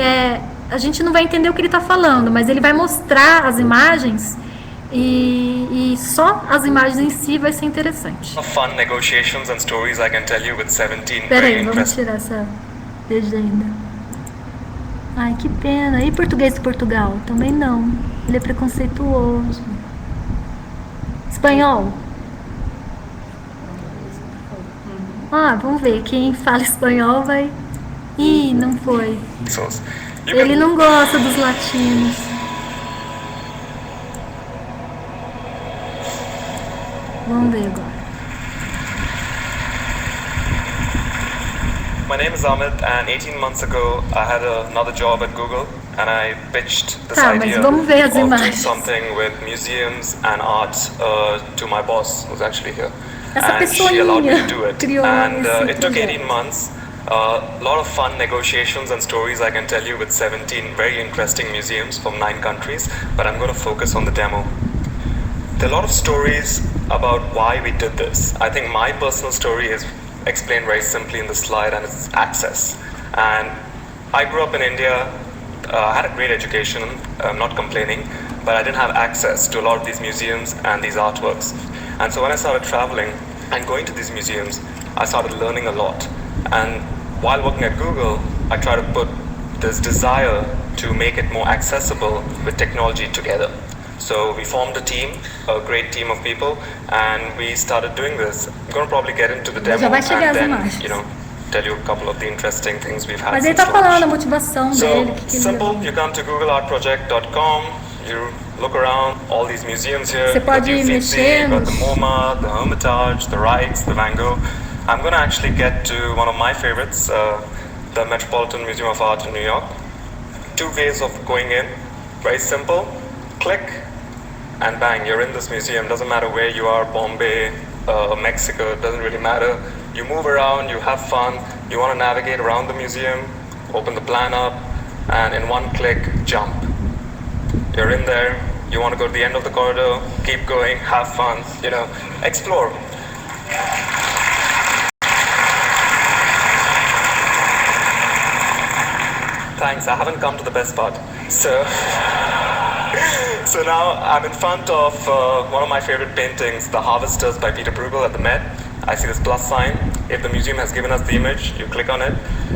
a gente não vai entender o que ele está falando, mas ele vai mostrar as imagens e só as imagens em si vai ser interessante. of fun negotiations and stories I can tell you with 17 Pera very aí, vamos interesting. tirar essa legenda. Ai, que pena. E português de Portugal? Também não. Ele é preconceituoso. Espanhol? Vamos ver. Quem fala espanhol vai... Ih, não foi. You Ele can não gosta dos latinos. Vamos ver agora. My name is Amit, and 18 months ago I had another job at Google, and I pitched this Tá, mas idea vamos ver as of doing imagens. something with museums and art to my boss, who's actually here. Essa And she allowed me to do it. criou And esse it took projeto. 18 months. A lot of fun negotiations and stories I can tell you with 17 very interesting museums from 9 countries, but I'm going to focus on the demo. There are a lot of stories about why we did this. I think my personal story is explained very simply in the slide, and it's access. And I grew up in India, had a great education, I'm not complaining, but I didn't have access to a lot of these museums and these artworks. And so when I started traveling and going to these museums, I started learning a lot. And while working at Google, I try to put this desire to make it more accessible with technology together. So we formed a team, a great team of people, and we started doing this. I'm going to probably get into the demo Já vai chegar and as then, imagens. tell you a couple of the interesting things we've had Mas ele since tá falando a launch. motivação So dele. Que ele... simple, you come to googleartproject.com, you look around, all these museums here, Você got pode the Uffizi, mexer got the nos- MoMA, the Hermitage, the Rijks, the Van Gogh. I'm going to actually get to one of my favorites, the Metropolitan Museum of Art in New York. 2 ways of going in, very simple, click, and bang, you're in this museum. Doesn't matter where you are, Bombay, Mexico, it doesn't really matter. You move around, you have fun, you want to navigate around the museum, open the plan up, and in one click, jump. You're in there, You want to go to the end of the corridor, keep going, have fun, explore. Thanks, I haven't come to the best part. So now I'm in front of one of my favorite paintings, The Harvesters by Peter Bruegel at the Met. I see this plus sign. If the museum has given us the image, you click on it.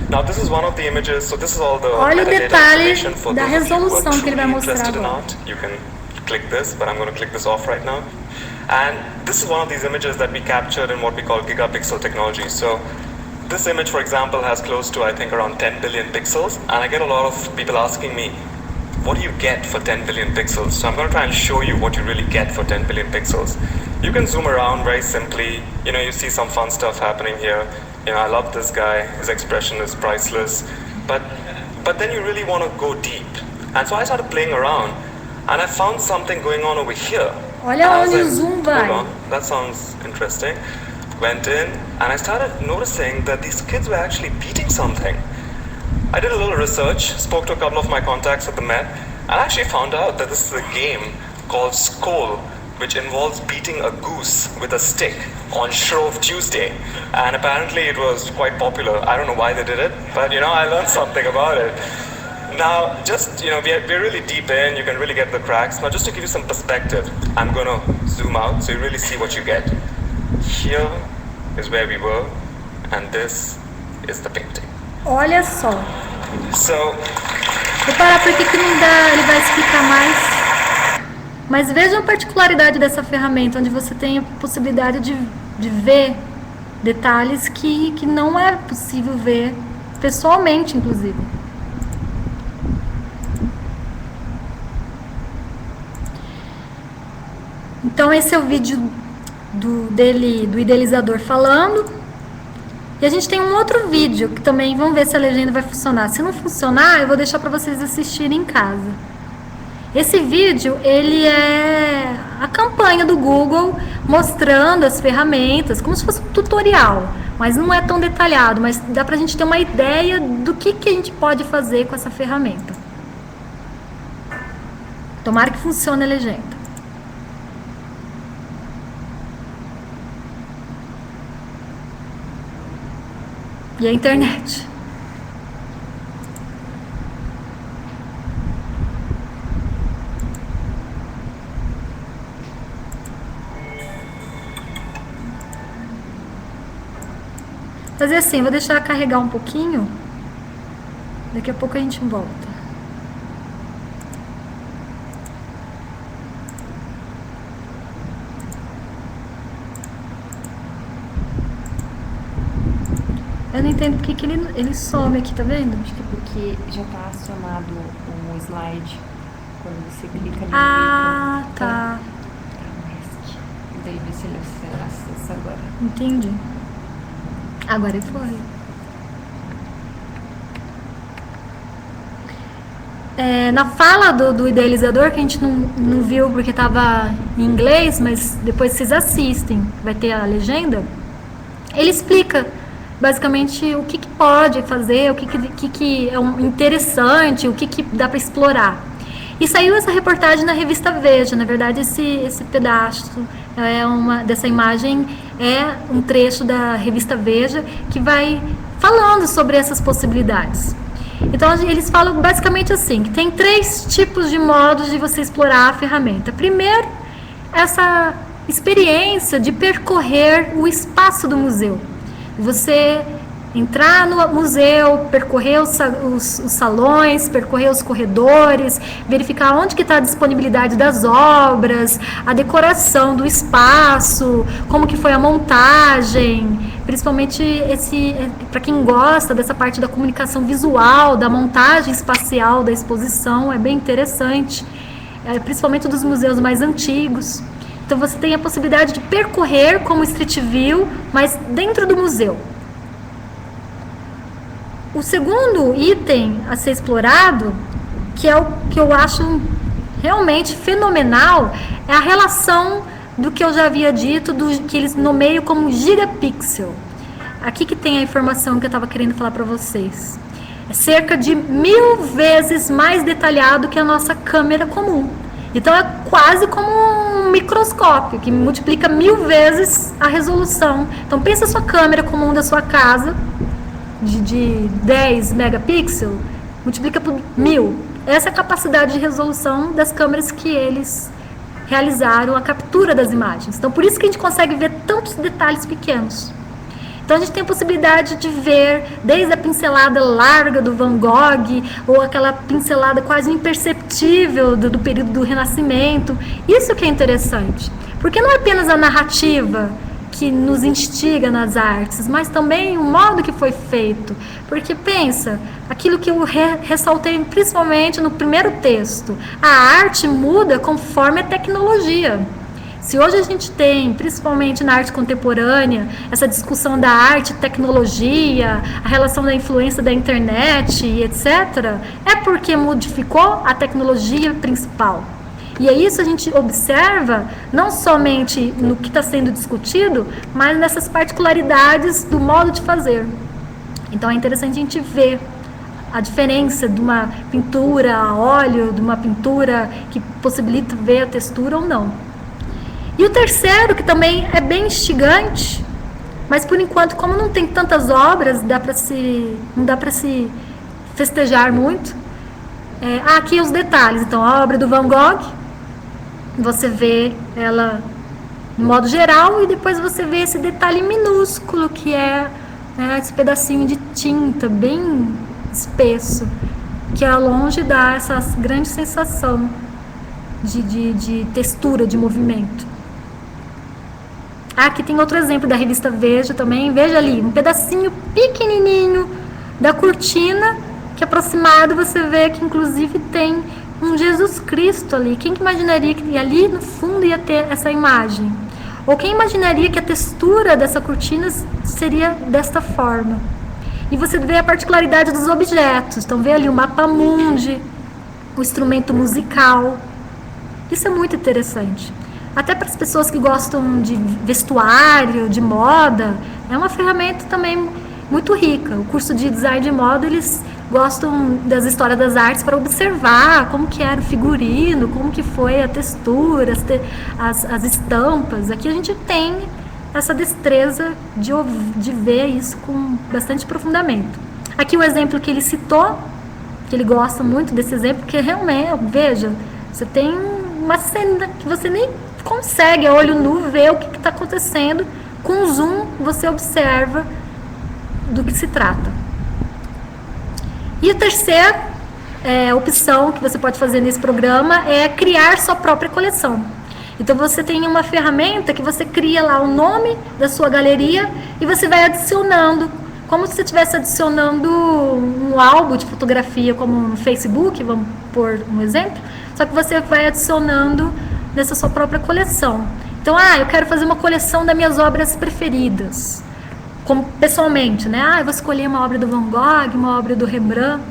Now this is one of the images, so this is all the Olha o metadata detalhe information for da those of you who are resolução que ele vai truly mostrar interested in agora. art. You can click this, but I'm going to click this off right now. And this is one of these images that we captured in what we call gigapixel technology. So this image, for example, has close to, I think, around 10 billion pixels, and I get a lot of people asking me, what do you get for 10 billion pixels? So I'm going to try and show you what you really get for 10 billion pixels. You can zoom around very simply. You see some fun stuff happening here. I love this guy. His expression is priceless. But then you really want to go deep. And so I started playing around, and I found something going on over here. Olha And I was onde o like, zoom vai. hold on, that sounds interesting. Went in, and I started noticing that these kids were actually beating something. I did a little research, spoke to a couple of my contacts at the Met, and I actually found out that this is a game called Skål, which involves beating a goose with a stick on Shrove Tuesday. And apparently it was quite popular. I don't know why they did it, but I learned something about it. Now, just, we're really deep in, you can really get the cracks. Now, just to give you some perspective, I'm gonna zoom out so you really see what you get. Here is where we were, and this is the painting. Olha só. So, Vou parar por aqui que não dá, ele vai explicar mais. Mas veja a particularidade dessa ferramenta, onde você tem a possibilidade de ver detalhes que não é possível ver pessoalmente, inclusive. Então esse é o vídeo do idealizador falando. E a gente tem um outro vídeo que também, vamos ver se a legenda vai funcionar. Se não funcionar, eu vou deixar para vocês assistirem em casa. Esse vídeo, ele é a campanha do Google mostrando as ferramentas, como se fosse um tutorial, mas não é tão detalhado, mas dá pra gente ter uma ideia do que a gente pode fazer com essa ferramenta. Tomara que funcione a legenda. E a internet. Fazer assim, vou deixar carregar um pouquinho. Daqui a pouco a gente volta. Eu não entendo porque que ele some aqui, tá vendo? Acho que é porque já está acionado o slide quando você clica ali. Ah, tá. E daí vê se ele acessa agora. Entendi. Agora foi. Na fala do idealizador, que a gente não viu porque estava em inglês, mas depois vocês assistem, vai ter a legenda, ele explica basicamente o que pode fazer, o que é interessante, o que dá para explorar. E saiu essa reportagem na revista Veja. Na verdade, esse pedaço dessa imagem é um trecho da revista Veja que vai falando sobre essas possibilidades. Então, eles falam basicamente assim, que tem 3 tipos de modos de você explorar a ferramenta. Primeiro, essa experiência de percorrer o espaço do museu. Você entrar no museu, percorrer os salões, percorrer os corredores, verificar onde que está a disponibilidade das obras, a decoração do espaço, como que foi a montagem, principalmente para quem gosta dessa parte da comunicação visual, da montagem espacial da exposição, é bem interessante, principalmente dos museus mais antigos. Então você tem a possibilidade de percorrer como Street View, mas dentro do museu. O segundo item a ser explorado, que é o que eu acho realmente fenomenal, é a relação do que eu já havia dito, que eles nomeiam como gigapixel. Aqui que tem a informação que eu estava querendo falar para vocês. É cerca de 1000 vezes mais detalhado que a nossa câmera comum. Então é quase como um microscópio, que multiplica 1000 vezes a resolução. Então pensa a sua câmera comum da sua casa, de 10 megapixels, multiplica por 1000. Essa é a capacidade de resolução das câmeras que eles realizaram a captura das imagens. Então por isso que a gente consegue ver tantos detalhes pequenos. Então a gente tem a possibilidade de ver desde a pincelada larga do Van Gogh, ou aquela pincelada quase imperceptível do período do Renascimento. Isso que é interessante, porque não é apenas a narrativa que nos instiga nas artes, mas também o modo que foi feito. Porque pensa, aquilo que eu ressaltei principalmente no primeiro texto, a arte muda conforme a tecnologia. Se hoje a gente tem, principalmente na arte contemporânea, essa discussão da arte, tecnologia, a relação da influência da internet e etc., é porque modificou a tecnologia principal. E é isso a gente observa, não somente no que está sendo discutido, mas nessas particularidades do modo de fazer. Então é interessante a gente ver a diferença de uma pintura a óleo, de uma pintura que possibilita ver a textura ou não. E o terceiro, que também é bem instigante, mas por enquanto, como não tem tantas obras, não dá para se festejar muito. Aqui os detalhes. Então, a obra do Van Gogh, você vê ela de modo geral, e depois você vê esse detalhe minúsculo, que é esse pedacinho de tinta bem espesso, que ao longe dá essa grande sensação de textura, de movimento. Aqui tem outro exemplo da revista Veja também. Veja ali, um pedacinho pequenininho da cortina, que aproximado você vê que inclusive tem um Jesus Cristo ali. Quem que imaginaria que ali no fundo ia ter essa imagem? Ou quem imaginaria que a textura dessa cortina seria desta forma? E você vê a particularidade dos objetos. Então vê ali o mapa mundi, o instrumento musical. Isso é muito interessante. Até para as pessoas que gostam de vestuário, de moda, é uma ferramenta também muito rica. O curso de design de moda, eles gostam das histórias das artes para observar como que era o figurino, como que foi a textura, as estampas. Aqui a gente tem essa destreza de ver isso com bastante aprofundamento. Aqui o exemplo que ele citou, que ele gosta muito desse exemplo, que realmente, veja, você tem uma cena que você nem consegue a olho nu ver o que está acontecendo. Com zoom você observa do que se trata. E a terceira opção que você pode fazer nesse programa é criar sua própria coleção. Então você tem uma ferramenta que você cria lá o nome da sua galeria e você vai adicionando, como se você estivesse adicionando um álbum de fotografia, como no Facebook, vamos pôr um exemplo, só que você vai adicionando nessa sua própria coleção. Então, eu quero fazer uma coleção das minhas obras preferidas, como pessoalmente, né? Eu vou escolher uma obra do Van Gogh, uma obra do Rembrandt,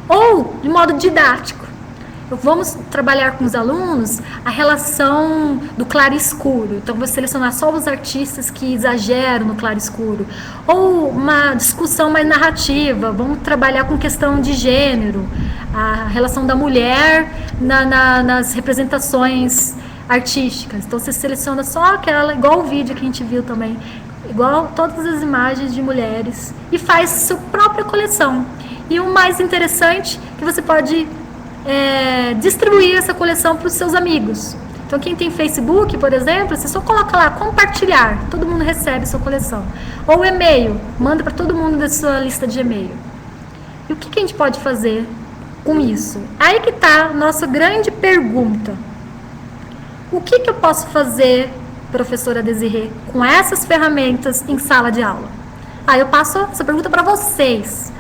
ou de modo didático. Vamos trabalhar com os alunos a relação do claro e escuro. Então, vou selecionar só os artistas que exageram no claro e escuro. Ou uma discussão mais narrativa, vamos trabalhar com questão de gênero, a relação da mulher nas representações artísticas. Então você seleciona só aquela, igual o vídeo que a gente viu também, igual todas as imagens de mulheres, e faz sua própria coleção. E o mais interessante é que você pode distribuir essa coleção para os seus amigos. Então quem tem Facebook, por exemplo, você só coloca lá compartilhar, todo mundo recebe sua coleção. Ou e-mail, manda para todo mundo da sua lista de e-mail. E o que a gente pode fazer com isso? Aí que está a nossa grande pergunta. O que eu posso fazer, professora Desirê, com essas ferramentas em sala de aula? Eu passo essa pergunta para vocês.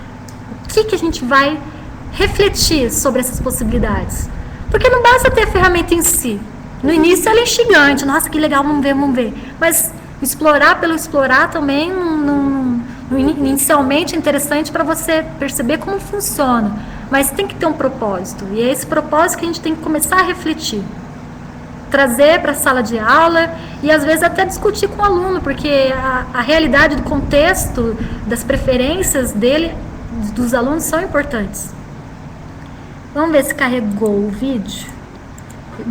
O que a gente vai refletir sobre essas possibilidades? Porque não basta ter a ferramenta em si. No início ela é instigante. Nossa, que legal, vamos ver. Mas explorar pelo explorar também, inicialmente é interessante para você perceber como funciona. Mas tem que ter um propósito. E é esse propósito que a gente tem que começar a refletir. Trazer para a sala de aula e às vezes até discutir com o aluno, porque a realidade do contexto, das preferências dos alunos são importantes. Vamos ver se carregou o vídeo.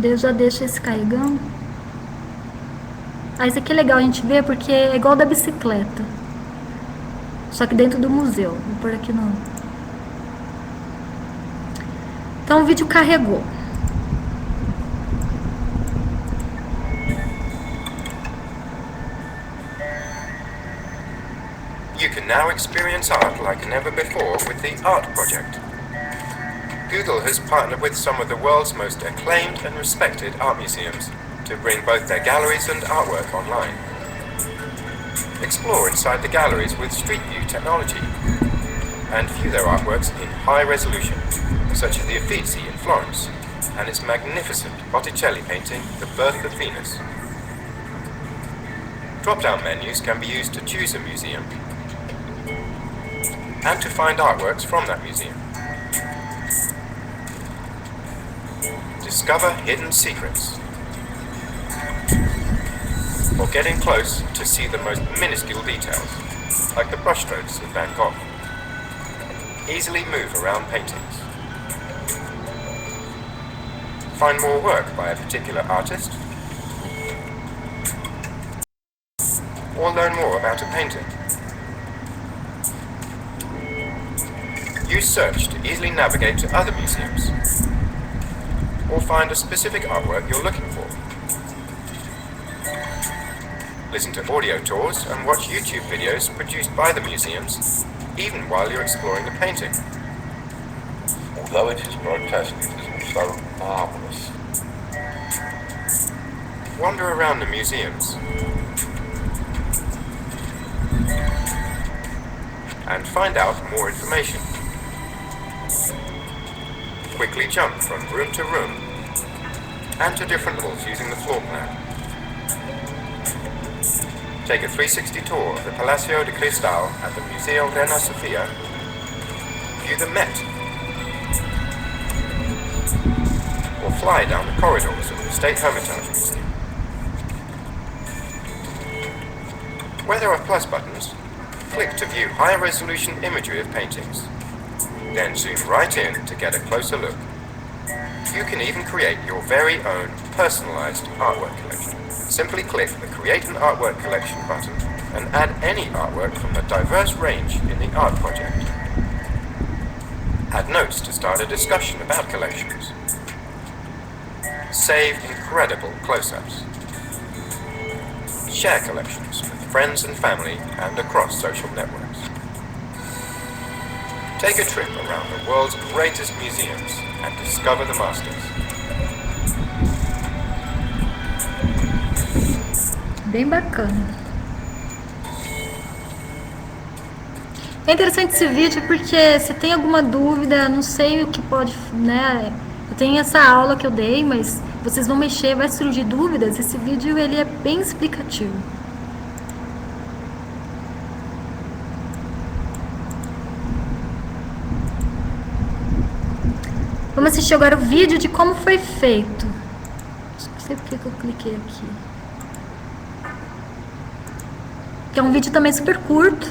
Eu já deixo esse carregando. Ah, esse aqui é legal a gente ver porque é igual da bicicleta. Só que dentro do museu. Vou pôr aqui no... Então o vídeo carregou. You can now experience art like never before with the Art Project. Google has partnered with some of the world's most acclaimed and respected art museums to bring both their galleries and artwork online. Explore inside the galleries with Street View technology and view their artworks in high resolution, such as the Uffizi in Florence and its magnificent Botticelli painting, The Birth of Venus. Drop-down menus can be used to choose a museum and to find artworks from that museum. Discover hidden secrets, or get in close to see the most minuscule details, like the brushstrokes of Van Gogh. Easily move around paintings. Find more work by a particular artist, or learn more about a painting. Use search to easily navigate to other museums, or find a specific artwork you're looking for. Listen to audio tours and watch YouTube videos produced by the museums, even while you're exploring the painting. Although it is broadcast, it is also marvelous. Wander around the museums and find out more information. Quickly jump from room to room and to different levels using the floor plan. Take a 360 tour of the Palacio de Cristal at the Museo Reina Sofia. View the Met. Or fly down the corridors of the State Hermitage Museum. Where there are plus buttons, click to view higher resolution imagery of paintings. Then zoom right in to get a closer look. You can even create your very own personalized artwork collection. Simply click the Create an Artwork Collection button and add any artwork from the diverse range in the Art Project. Add notes to start a discussion about collections. Save incredible close-ups. Share collections with friends and family and across social networks. Take a trip around the world's greatest museums and discover the masters. Bem bacana. É interessante esse vídeo porque se tem alguma dúvida, não sei o que pode, né? Eu tenho essa aula que eu dei, mas vocês vão mexer, vai surgir dúvidas. Esse vídeo ele é bem explicativo. Vamos assistir agora o vídeo de como foi feito. Não sei porque que eu cliquei aqui. Que é um vídeo também super curto.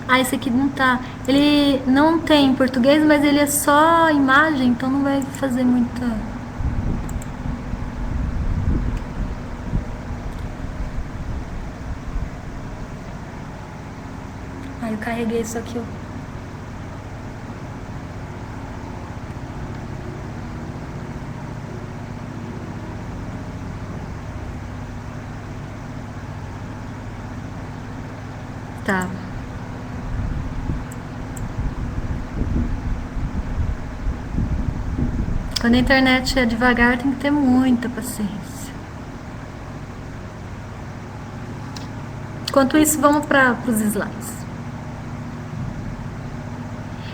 Ah, esse aqui não tá. Ele não tem em português, mas ele é só imagem, então não vai fazer muita. Ah, eu carreguei isso aqui, ó. Tá. Quando a internet é devagar, tem que ter muita paciência. Enquanto isso, vamos para os slides.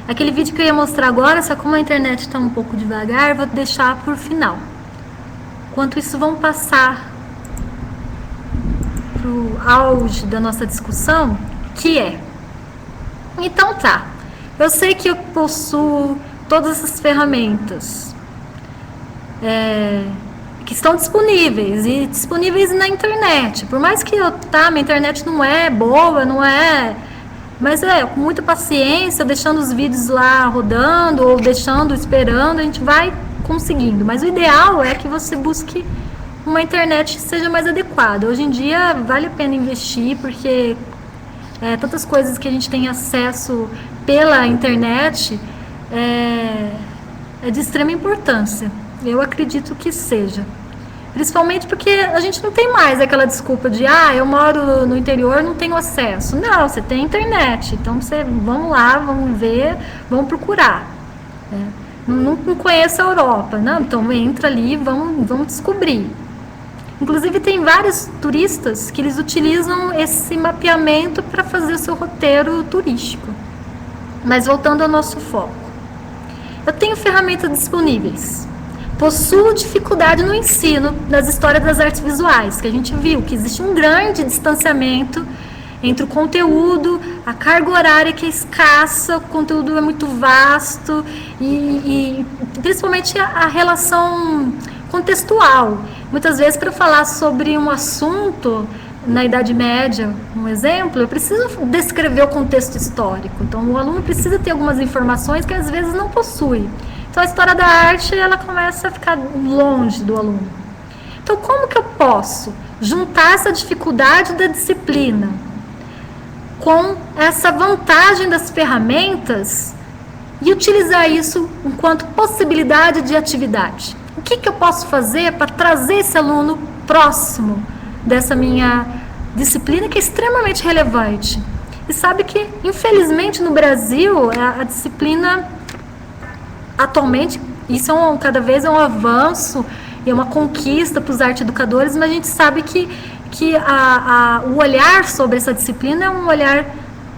Aquele vídeo que eu ia mostrar agora, só como a internet está um pouco devagar, vou deixar por final. Enquanto isso, vamos passar para o auge da nossa discussão, que é... Então tá, eu sei que eu possuo todas essas ferramentas que estão disponíveis e disponíveis na internet. Por mais que minha internet não é boa, não é Mas com muita paciência, deixando os vídeos lá rodando ou deixando, esperando, a gente vai conseguindo. Mas o ideal é que você busque uma internet que seja mais adequada. Hoje em dia vale a pena investir, porque tantas coisas que a gente tem acesso pela internet é de extrema importância. Eu acredito que seja. Principalmente porque a gente não tem mais aquela desculpa de eu moro no interior, não tenho acesso. Não, você tem internet. Então, vamos lá, vamos ver, vamos procurar. Não conheço a Europa. Não, então entra ali, vamos descobrir. Inclusive, tem vários turistas que eles utilizam esse mapeamento para fazer o seu roteiro turístico. Mas voltando ao nosso foco. Eu tenho ferramentas disponíveis. Possuo dificuldade no ensino das histórias das artes visuais, que a gente viu que existe um grande distanciamento entre o conteúdo, a carga horária que é escassa, o conteúdo é muito vasto e principalmente a relação contextual. Muitas vezes, para falar sobre um assunto na Idade Média, um exemplo, eu preciso descrever o contexto histórico. Então, o aluno precisa ter algumas informações que às vezes não possui. Então, a história da arte, ela começa a ficar longe do aluno. Então, como que eu posso juntar essa dificuldade da disciplina com essa vantagem das ferramentas e utilizar isso enquanto possibilidade de atividade? O que eu posso fazer para trazer esse aluno próximo dessa minha disciplina, que é extremamente relevante? E sabe que, infelizmente, no Brasil, a disciplina... Atualmente, isso cada vez é um avanço e é uma conquista para os arte educadores, mas a gente sabe que o olhar sobre essa disciplina é um olhar,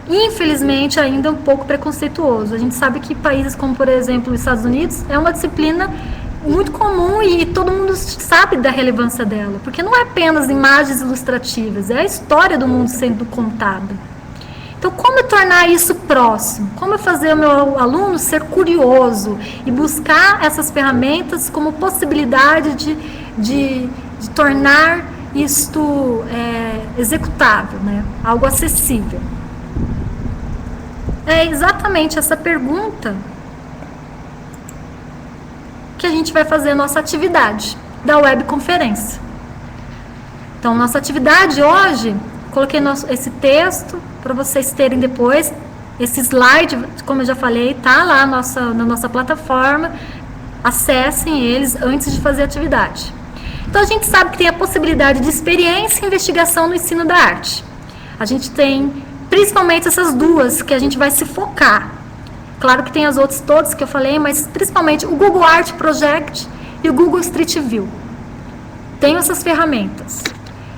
infelizmente, ainda um pouco preconceituoso. A gente sabe que países como, por exemplo, os Estados Unidos, é uma disciplina muito comum e todo mundo sabe da relevância dela, porque não é apenas imagens ilustrativas, é a história do mundo sendo contada. Então, como eu tornar isso próximo? Como eu fazer o meu aluno ser curioso e buscar essas ferramentas como possibilidade de tornar isto executável, né? Algo acessível? É exatamente essa pergunta que a gente vai fazer a nossa atividade da webconferência. Então, nossa atividade hoje, coloquei esse texto para vocês terem depois. Esse slide, como eu já falei, está lá na nossa plataforma. Acessem eles antes de fazer a atividade. Então, a gente sabe que tem a possibilidade de experiência e investigação no ensino da arte. A gente tem, principalmente, essas duas que a gente vai se focar. Claro que tem as outras todas que eu falei, mas principalmente o Google Art Project e o Google Street View. Tenho essas ferramentas.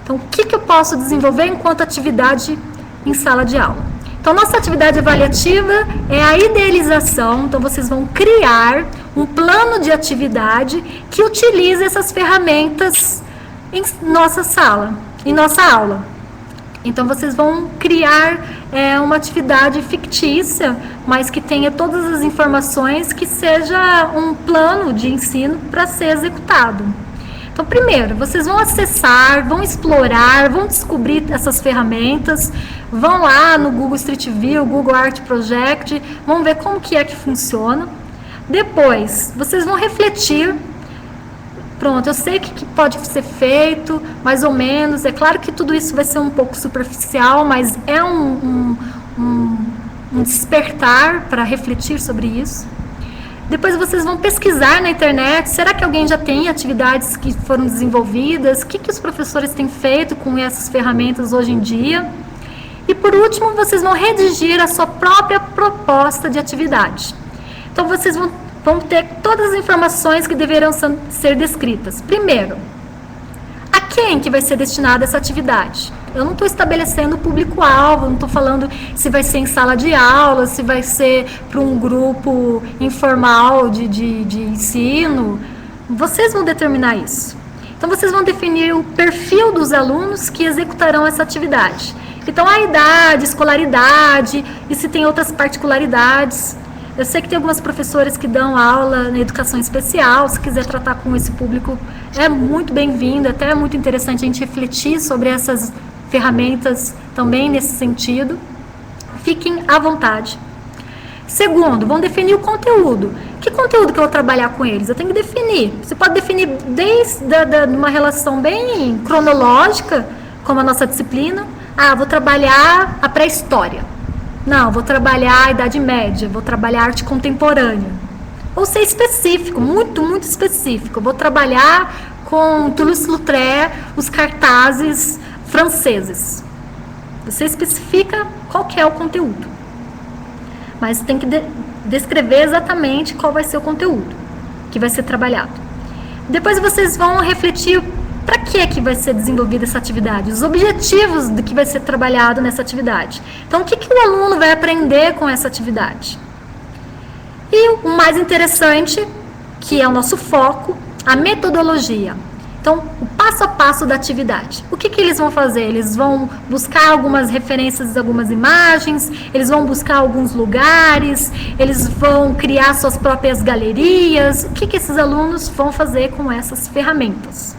Então, o que eu posso desenvolver enquanto atividade em sala de aula? Então, nossa atividade avaliativa é a idealização. Então, vocês vão criar um plano de atividade que utilize essas ferramentas em nossa sala, em nossa aula. Então, vocês vão criar uma atividade fictícia, mas que tenha todas as informações, que seja um plano de ensino para ser executado. Então, primeiro, vocês vão acessar, vão explorar, vão descobrir essas ferramentas, vão lá no Google Street View, Google Art Project, vão ver como que funciona. Depois, vocês vão refletir. Pronto, eu sei o que pode ser feito, mais ou menos. É claro que tudo isso vai ser um pouco superficial, mas é um despertar para refletir sobre isso. Depois vocês vão pesquisar na internet, será que alguém já tem atividades que foram desenvolvidas? O que os professores têm feito com essas ferramentas hoje em dia? E por último, vocês vão redigir a sua própria proposta de atividade. Então vocês vão ter todas as informações que deverão ser descritas. Primeiro, a quem que vai ser destinada essa atividade? Eu não estou estabelecendo o público-alvo, não estou falando se vai ser em sala de aula, se vai ser para um grupo informal de ensino. Vocês vão determinar isso. Então, vocês vão definir o perfil dos alunos que executarão essa atividade. Então, a idade, escolaridade e se tem outras particularidades. Eu sei que tem algumas professoras que dão aula na educação especial. Se quiser tratar com esse público, é muito bem-vindo. Até é muito interessante a gente refletir sobre essas ferramentas também nesse sentido. fiquem à vontade. Segundo, vão definir o conteúdo. Que conteúdo que eu vou trabalhar com eles? Eu tenho que definir. Você pode definir desde uma relação bem cronológica, como a nossa disciplina. Vou trabalhar a pré-história. Não, vou trabalhar a Idade Média, vou trabalhar a arte contemporânea. Ou ser específico, muito, muito específico. Eu vou trabalhar com Toulouse-Lautrec, os cartazes franceses. Você especifica qual que é o conteúdo. Mas tem que descrever exatamente qual vai ser o conteúdo que vai ser trabalhado. Depois vocês vão refletir para que vai ser desenvolvida essa atividade, os objetivos do que vai ser trabalhado nessa atividade. Então, o que o aluno vai aprender com essa atividade? E o mais interessante, que é o nosso foco, a metodologia. Então, o passo a passo da atividade. O que eles vão fazer? Eles vão buscar algumas referências, algumas imagens, eles vão buscar alguns lugares, eles vão criar suas próprias galerias. O que esses alunos vão fazer com essas ferramentas?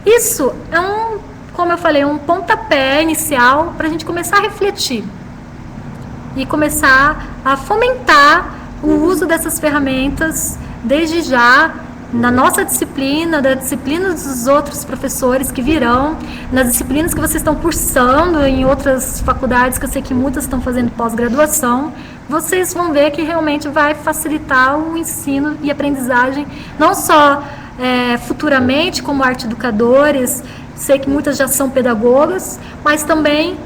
Isso é como eu falei, um pontapé inicial para a gente começar a refletir e começar a fomentar o uso dessas ferramentas desde já, na nossa disciplina, da disciplina dos outros professores que virão, nas disciplinas que vocês estão cursando em outras faculdades, que eu sei que muitas estão fazendo pós-graduação, vocês vão ver que realmente vai facilitar o ensino e aprendizagem, não só futuramente como arte educadores, sei que muitas já são pedagogas, mas também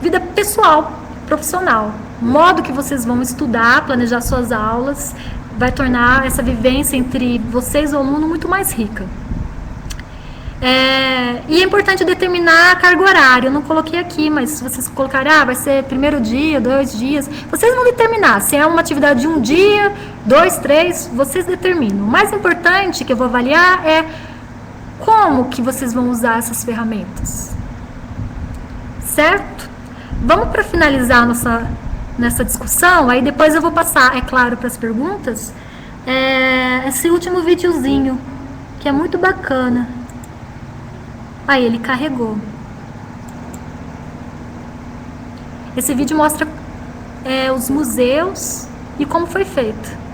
vida pessoal, profissional. O modo que vocês vão estudar, planejar suas aulas, vai tornar essa vivência entre vocês e o aluno muito mais rica. E é importante determinar a carga horária. Eu não coloquei aqui, mas se vocês colocarem, vai ser primeiro dia, 2 dias, vocês vão determinar. Se é uma atividade de 1 dia, 2, 3, vocês determinam. O mais importante que eu vou avaliar é como que vocês vão usar essas ferramentas. Certo? Vamos para finalizar nessa discussão, aí depois eu vou passar, é claro, para as perguntas, esse último videozinho, que é muito bacana. Aí ele carregou. Esse vídeo mostra os museus e como foi feito.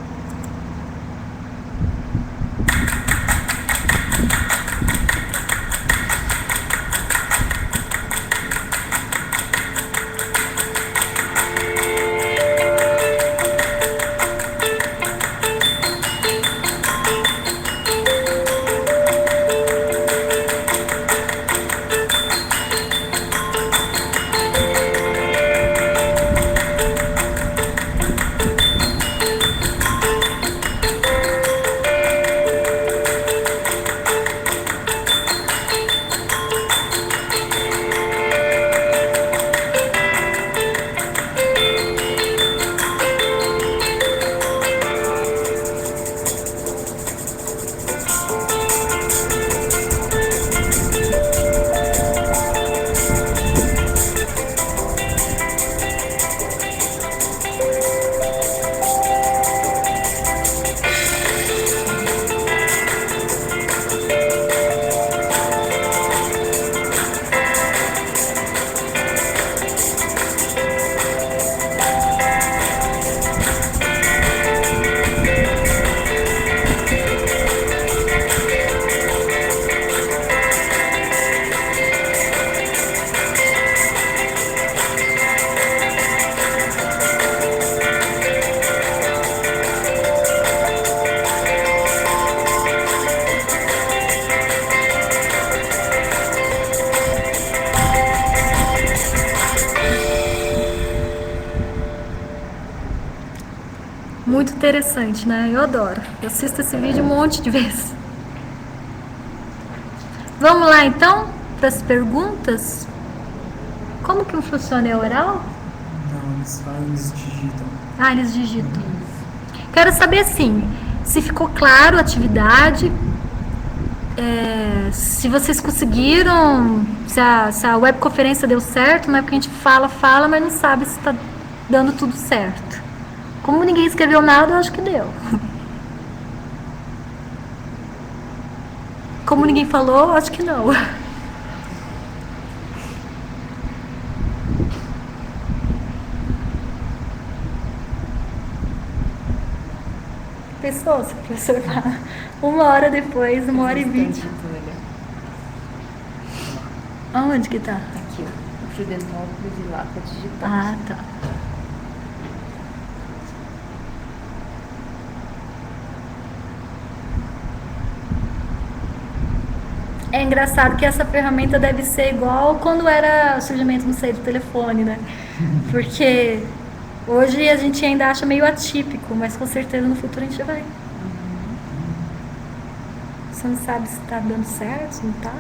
Muito interessante, né? Eu adoro. Eu assisto esse vídeo um monte de vezes. Vamos lá, então, para as perguntas. Como que funciona? É oral? Não, eles digitam. Eles digitam. Quero saber, assim, se ficou claro a atividade, se vocês conseguiram, se a webconferência deu certo, né? Porque a gente fala, mas não sabe se está dando tudo certo. Como ninguém escreveu nada, eu acho que deu. Como ninguém falou, eu acho que não. Pensou, se o professor fala 1 hora depois, 1h20. Aonde que tá? Aqui, ó. O Prudentópolis e lá pra digitar. Ah, tá. É engraçado que essa ferramenta deve ser igual quando era o surgimento, não sei, do telefone, né? Porque hoje a gente ainda acha meio atípico, mas com certeza no futuro a gente vai. Você não sabe se tá dando certo, se não tá?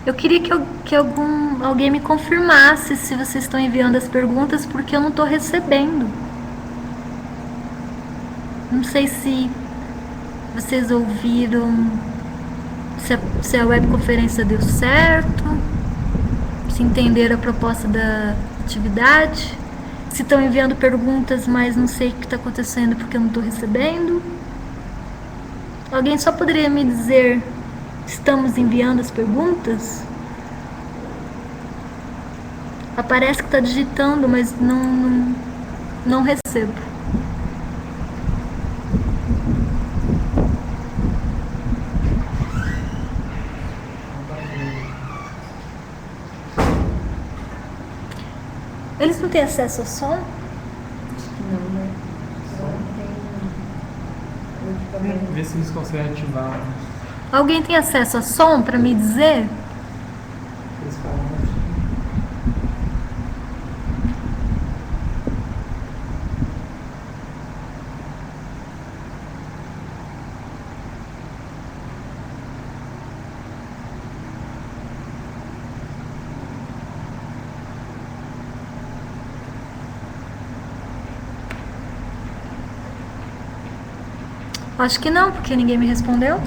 Eu queria que alguém me confirmasse se vocês estão enviando as perguntas, porque eu não estou recebendo. Não sei se vocês ouviram, se a webconferência deu certo, se entenderam a proposta da atividade, se estão enviando perguntas, mas não sei o que está acontecendo porque eu não estou recebendo. Alguém só poderia me dizer: estamos enviando as perguntas? Aparece que está digitando, mas não recebo. Eles não têm acesso ao som? Não, né? Só tem o equipamento. Vê se eles conseguem ativar. Alguém tem acesso a som para me dizer? Eles falam. Acho que não, porque ninguém me respondeu.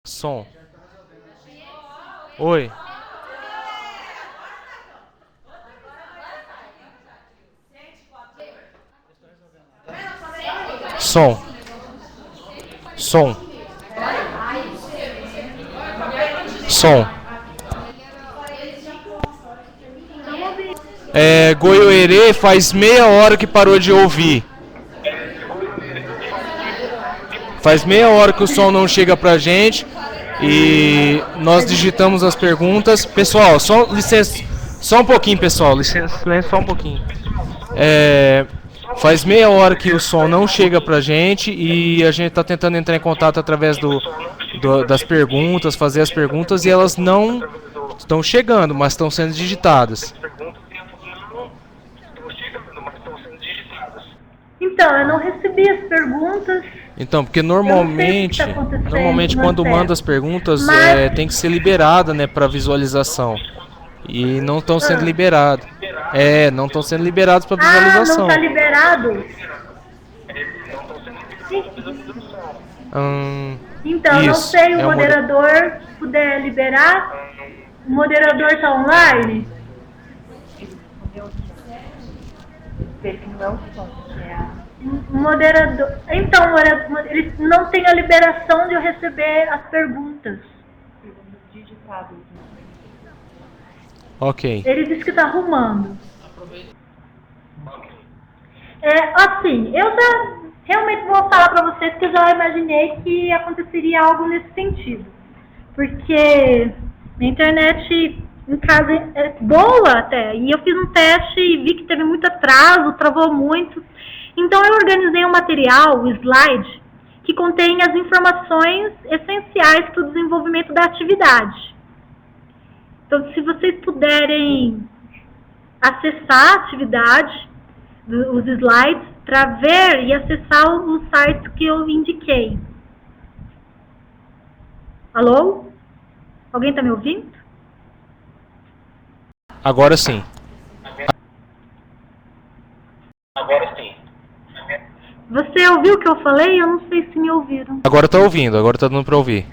Som. Oi. Som. Som. Som. Goiôerê faz meia hora que parou de ouvir. Faz meia hora que o som não chega pra gente e nós digitamos as perguntas. Pessoal, só licença, só um pouquinho, pessoal, licença, só um pouquinho. Faz meia hora que o som não chega pra gente e a gente tá tentando entrar em contato através das perguntas, fazer as perguntas, e elas não estão chegando, mas estão sendo digitadas. Então, eu não recebi as perguntas. Então, porque normalmente quando manda as perguntas, tem que ser liberada, né, para visualização. E não estão sendo liberadas. Não estão sendo liberados para visualização. Não está liberado? Então, não sei, o moderador puder liberar. O moderador está online? O moderador. Então, eles não têm a liberação de eu receber as perguntas. Ok. Ele disse que está arrumando. Assim, eu já realmente vou falar para vocês que eu já imaginei que aconteceria algo nesse sentido. Porque a internet em casa é boa até. E eu fiz um teste e vi que teve muito atraso, travou muito. Então eu organizei um material, um slide, que contém as informações essenciais para o desenvolvimento da atividade. Então, se vocês puderem acessar a atividade, os slides, para ver e acessar os sites que eu indiquei. Alô? Alguém está me ouvindo? Agora sim. Você ouviu o que eu falei? Eu não sei se me ouviram. Agora tá ouvindo, agora tá dando para ouvir.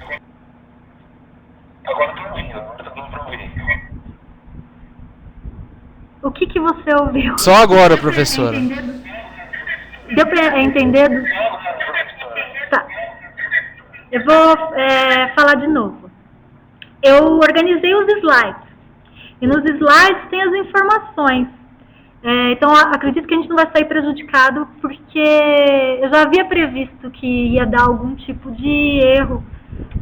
O que você ouviu? Só agora, professora. Deu para entender? Tá. Eu vou falar de novo. Eu organizei os slides. E nos slides tem as informações. Então, acredito que a gente não vai sair prejudicado, porque eu já havia previsto que ia dar algum tipo de erro,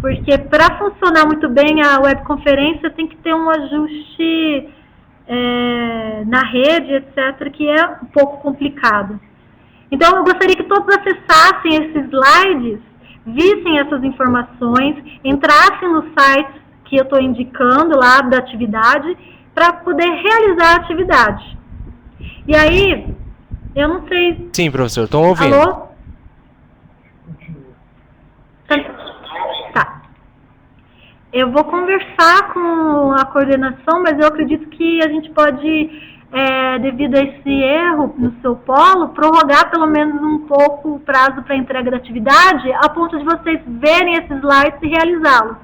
porque para funcionar muito bem a webconferência tem que ter um ajuste na rede, etc., que é um pouco complicado. Então, eu gostaria que todos acessassem esses slides, vissem essas informações, entrassem no site que eu estou indicando lá da atividade, para poder realizar a atividade. E aí, eu não sei... Sim, professor, estou ouvindo. Alô? Tá. Eu vou conversar com a coordenação, mas eu acredito que a gente pode, devido a esse erro no seu polo, prorrogar pelo menos um pouco o prazo para entrega da atividade, a ponto de vocês verem esses slides e realizá-los.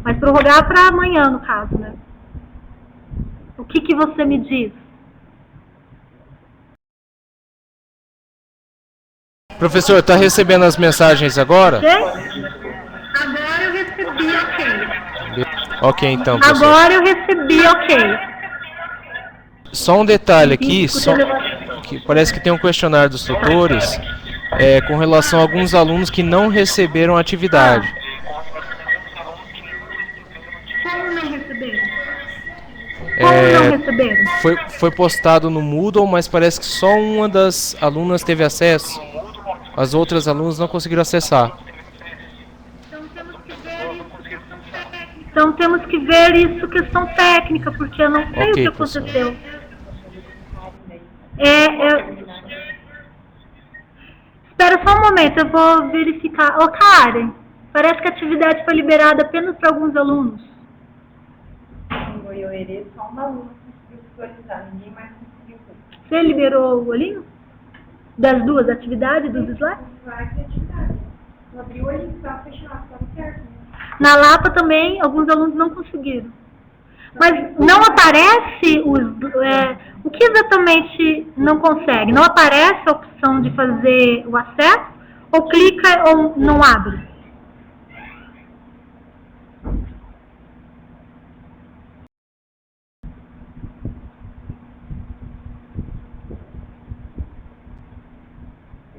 Mas prorrogar para amanhã, no caso, né? O que você me diz? Professor, está recebendo as mensagens agora? Ok? Agora eu recebi, ok. Ok, então, professor. Agora eu recebi, ok. Só um detalhe aqui, que parece que tem um questionário dos tutores com relação a alguns alunos que não receberam a atividade. Como não receberam? Como não receberam? Foi postado no Moodle, mas parece que só uma das alunas teve acesso. As outras alunas não conseguiram acessar. Então temos que ver isso questão técnica, porque eu não sei o que aconteceu. Espera só um momento, eu vou verificar. Karen, parece que a atividade foi liberada apenas para alguns alunos. Em Goiôerê, só uma aluna conseguiu visualizar, ninguém mais conseguiu. Você liberou o olhinho? Das duas atividades, dos slides? Vai ter atividade. Eu abri o olhinho, estava fechado, estava certo. Na Lapa também, alguns alunos não conseguiram. Mas não aparece o que exatamente não consegue? Não aparece a opção de fazer o acesso? Ou clica ou não abre?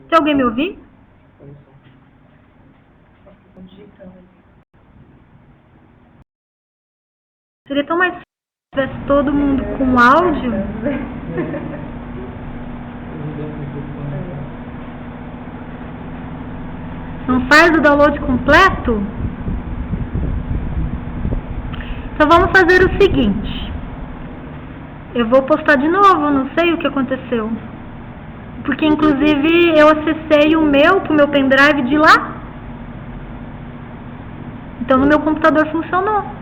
Tem alguém me ouvindo? Seria tão mais fácil se tivesse todo mundo com áudio. Não faz o download completo? Então vamos fazer o seguinte. Eu vou postar de novo, não sei o que aconteceu. Porque inclusive eu acessei o meu pro meu pendrive de lá. Então no meu computador funcionou.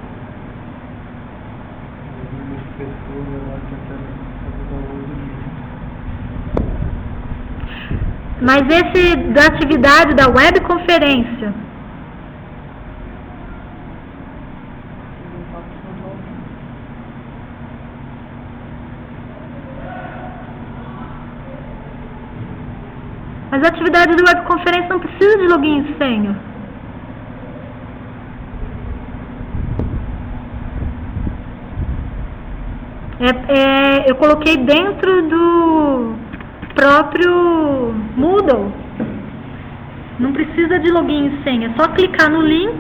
Mas esse da atividade da webconferência, mas a atividade do webconferência não precisa de login e senha. Eu coloquei dentro do próprio Moodle. Não precisa de login e senha. É só clicar no link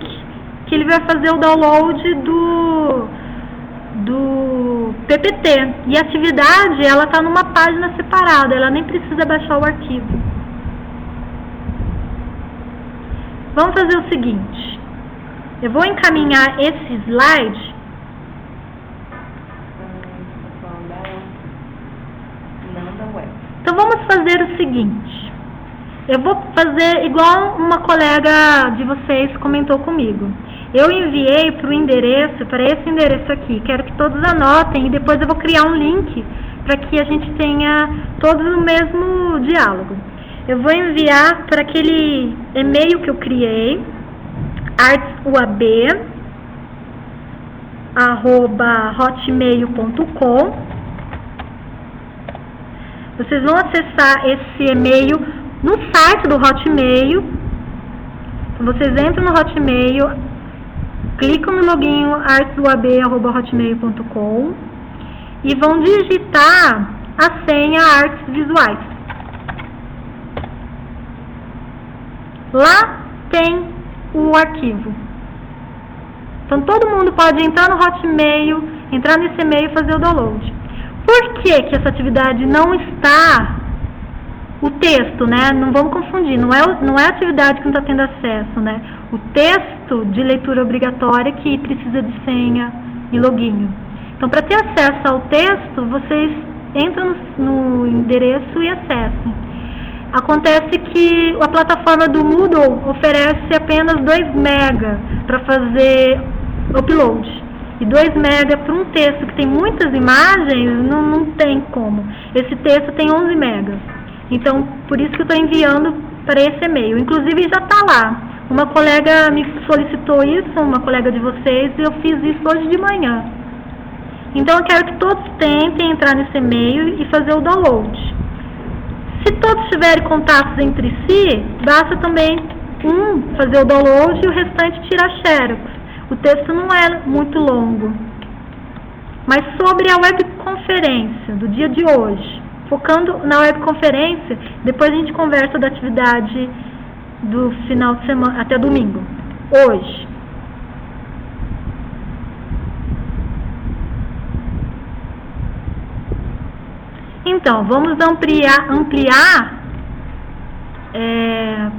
que ele vai fazer o download do PPT. E a atividade, ela está numa página separada. Ela nem precisa baixar o arquivo. Vamos fazer o seguinte. Eu vou encaminhar esse slide. Então vamos fazer o seguinte. Eu vou fazer igual uma colega de vocês comentou comigo. Eu enviei para esse endereço aqui. Quero que todos anotem e depois eu vou criar um link para que a gente tenha todos no mesmo diálogo. Eu vou enviar para aquele e-mail que eu criei, artsuab@hotmail.com. Vocês vão acessar esse e-mail no site do Hotmail. Então, vocês entram no Hotmail, clicam no login artsuab@hotmail.com e vão digitar a senha artes visuais. Lá tem o arquivo. Então todo mundo pode entrar no Hotmail, entrar nesse e-mail e fazer o download. Por que que essa atividade não está o texto, né? Não vamos confundir, não é a atividade que não está tendo acesso, né? O texto de leitura obrigatória que precisa de senha e login. Então, para ter acesso ao texto, vocês entram no endereço e acessem. Acontece que a plataforma do Moodle oferece apenas 2 MB para fazer upload. E 2 MB para um texto que tem muitas imagens, não tem como. Esse texto tem 11 MB. Então, por isso que eu estou enviando para esse e-mail. Inclusive, já está lá. Uma colega me solicitou isso, uma colega de vocês, e eu fiz isso hoje de manhã. Então, eu quero que todos tentem entrar nesse e-mail e fazer o download. Se todos tiverem contatos entre si, basta também um fazer o download e o restante tirar xerox. O texto não é muito longo. Mas sobre a webconferência do dia de hoje, focando na webconferência, depois a gente conversa da atividade do final de semana, até domingo. Hoje. Então, vamos ampliar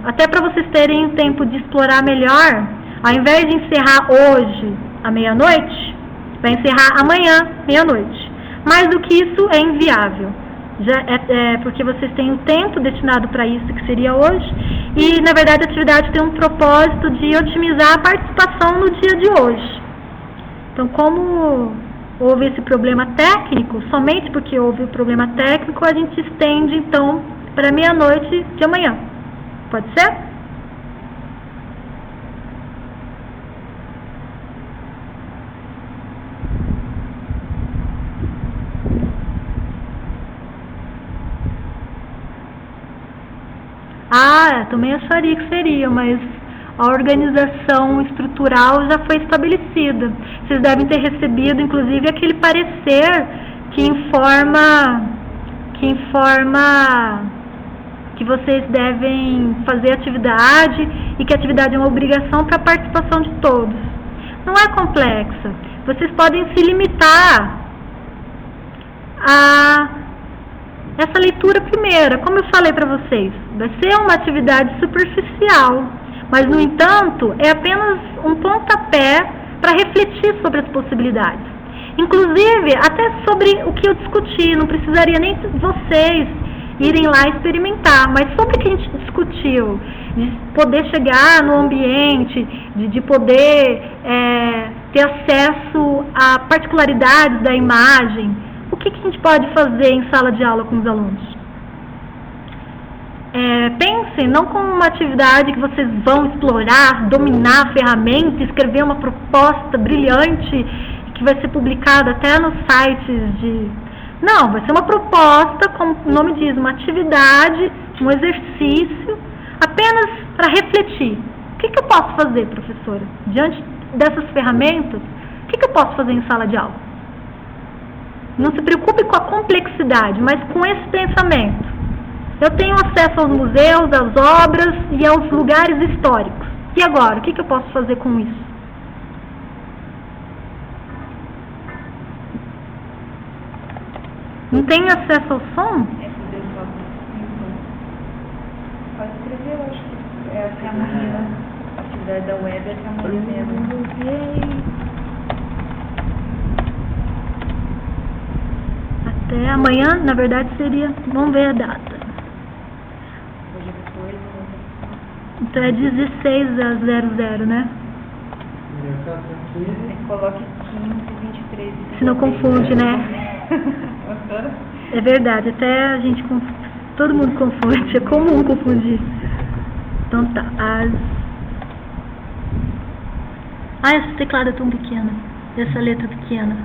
até para vocês terem o tempo de explorar melhor. Ao invés de encerrar hoje à meia-noite, vai encerrar amanhã, meia-noite. Mais do que isso, é inviável. Porque vocês têm o tempo destinado para isso, que seria hoje, e, na verdade, a atividade tem um propósito de otimizar a participação no dia de hoje. Então, como houve esse problema técnico, somente porque houve o problema técnico, a gente estende, então, para meia-noite de amanhã. Pode ser? Também acharia que seria, mas a organização estrutural já foi estabelecida. Vocês devem ter recebido, inclusive, aquele parecer que informa que vocês devem fazer atividade e que a atividade é uma obrigação para a participação de todos. Não é complexa. Vocês podem se limitar a essa leitura primeira. Como eu falei para vocês, vai ser uma atividade superficial, mas, no entanto, é apenas um pontapé para refletir sobre as possibilidades. Inclusive, até sobre o que eu discuti, não precisaria nem vocês irem lá experimentar, mas sobre o que a gente discutiu, de poder chegar no ambiente, de poder ter acesso a particularidades da imagem. O que a gente pode fazer em sala de aula com os alunos? Pensem não como uma atividade que vocês vão explorar, dominar a ferramenta, escrever uma proposta brilhante que vai ser publicada até nos sites de... Não, vai ser uma proposta, como o nome diz, uma atividade, um exercício, apenas para refletir. O que eu posso fazer, professora? Diante dessas ferramentas, o que eu posso fazer em sala de aula? Não se preocupe com a complexidade, mas com esse pensamento. Eu tenho acesso aos museus, às obras e aos lugares históricos. E agora, o que eu posso fazer com isso? Não tem acesso ao som? Pode escrever, eu acho que é até amanhã. A atividade da web é até amanhã mesmo. Até amanhã, na verdade, seria... Vamos ver a data. Hoje é depois, Então é 16:00, né? coloque 15, 23. Se não confunde, né? É verdade, até a gente todo mundo confunde, é comum confundir. Então tá, esse teclado é tão pequeno, essa letra pequena.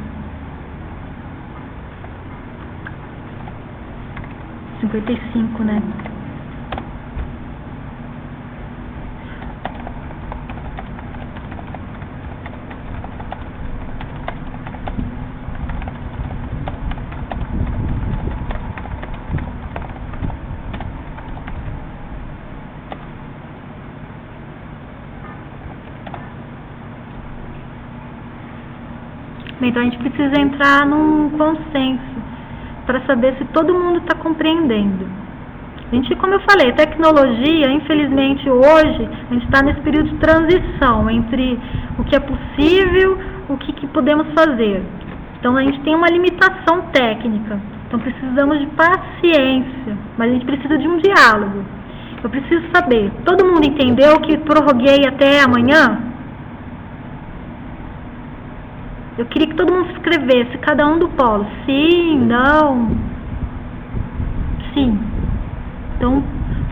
55, né? Então a gente precisa entrar num consenso para saber se todo mundo está compreendendo. A gente, como eu falei, tecnologia, infelizmente hoje, a gente está nesse período de transição entre o que é possível, o que podemos fazer. Então a gente tem uma limitação técnica, então precisamos de paciência, mas a gente precisa de um diálogo. Eu preciso saber, todo mundo entendeu que prorroguei até amanhã? Eu queria que todo mundo escrevesse, cada um do polo, sim, não, sim. Então,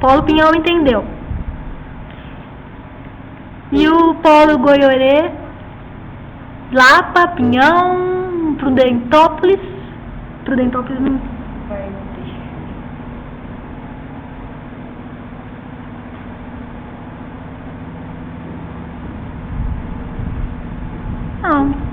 Polo Pinhão entendeu. E o Polo Goiorê, Lapa, Pinhão, Prudentópolis não... Não.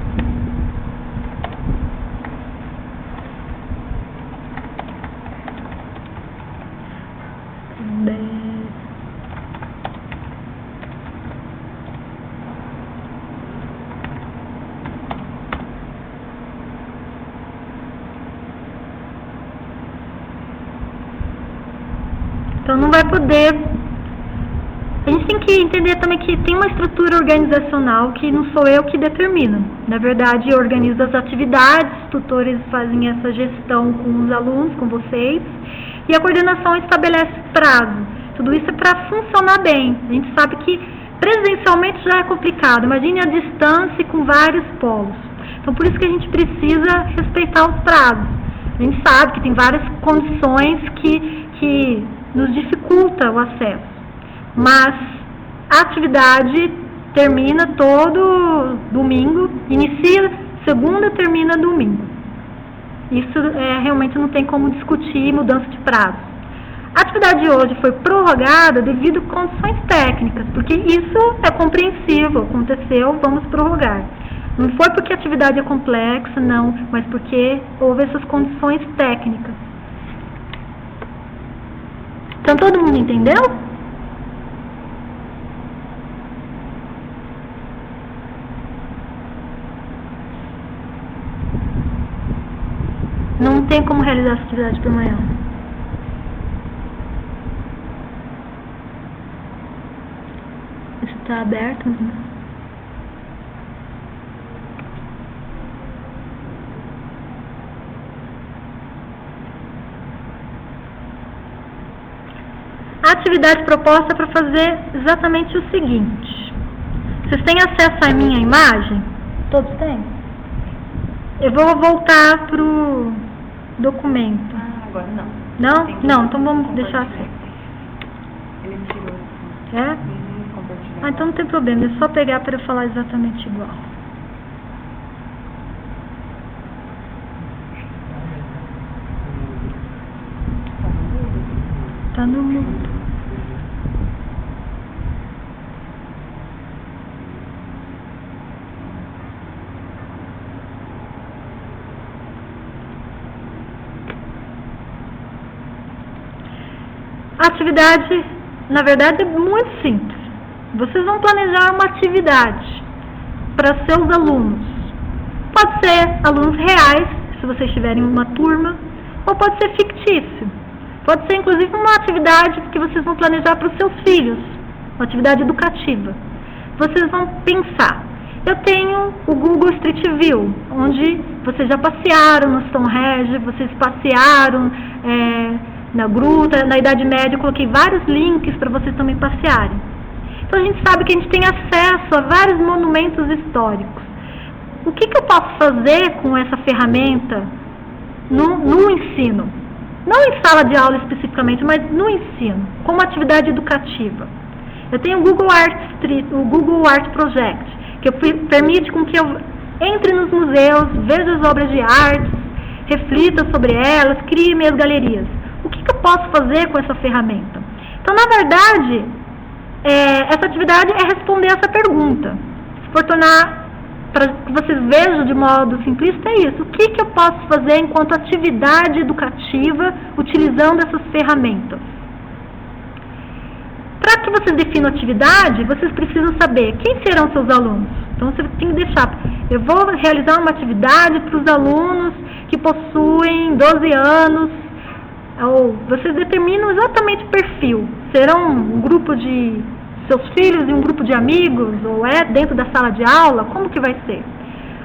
Então não vai poder. A gente tem que entender também que tem uma estrutura organizacional que não sou eu que determino. Na verdade, eu organizo as atividades, os tutores fazem essa gestão com os alunos, com vocês, e a coordenação estabelece prazo. Tudo isso é para funcionar bem. A gente sabe que presencialmente já é complicado. Imagine a distância com vários polos. Então, por isso que a gente precisa respeitar os prazos. A gente sabe que tem várias condições que nos dificulta o acesso. Mas a atividade termina todo domingo, inicia segunda, termina domingo. Isso realmente não tem como discutir mudança de prazo. A atividade de hoje foi prorrogada devido a condições técnicas, porque isso é compreensível, aconteceu, vamos prorrogar. Não foi porque a atividade é complexa, não, mas porque houve essas condições técnicas. Então todo mundo entendeu? Não tem como realizar essa atividade por manhã. Isso está aberto? A atividade proposta é para fazer exatamente o seguinte. Vocês têm acesso à minha imagem? Todos têm? Eu vou voltar para o documento. Agora não. Não? Não, então vamos deixar assim. Ele tirou. É? Ah, então não tem problema, é só pegar para eu falar exatamente igual. Tá no mudo. A atividade, na verdade, é muito simples. Vocês vão planejar uma atividade para seus alunos. Pode ser alunos reais, se vocês tiverem uma turma, ou pode ser fictício. Pode ser, inclusive, uma atividade que vocês vão planejar para os seus filhos, uma atividade educativa. Vocês vão pensar, eu tenho o Google Street View, onde vocês já passearam no Stonehenge, vocês passearam na Gruta, na Idade Média, eu coloquei vários links para vocês também passearem. Então a gente sabe que a gente tem acesso a vários monumentos históricos. O que eu posso fazer com essa ferramenta no ensino? Não em sala de aula especificamente, mas no ensino, como atividade educativa. Eu tenho o Google Art Project, que permite com que eu entre nos museus, veja as obras de arte, reflita sobre elas, crie minhas galerias. O que eu posso fazer com essa ferramenta? Então, na verdade, essa atividade é responder essa pergunta. Se for tornar, para que vocês vejam de modo simplista, é isso. O que eu posso fazer enquanto atividade educativa utilizando essas ferramentas? Para que vocês definam atividade, vocês precisam saber quem serão seus alunos. Então você tem que deixar, eu vou realizar uma atividade para os alunos que possuem 12 anos, ou vocês determinam exatamente o perfil, serão um grupo de seus filhos e um grupo de amigos, ou dentro da sala de aula, como que vai ser?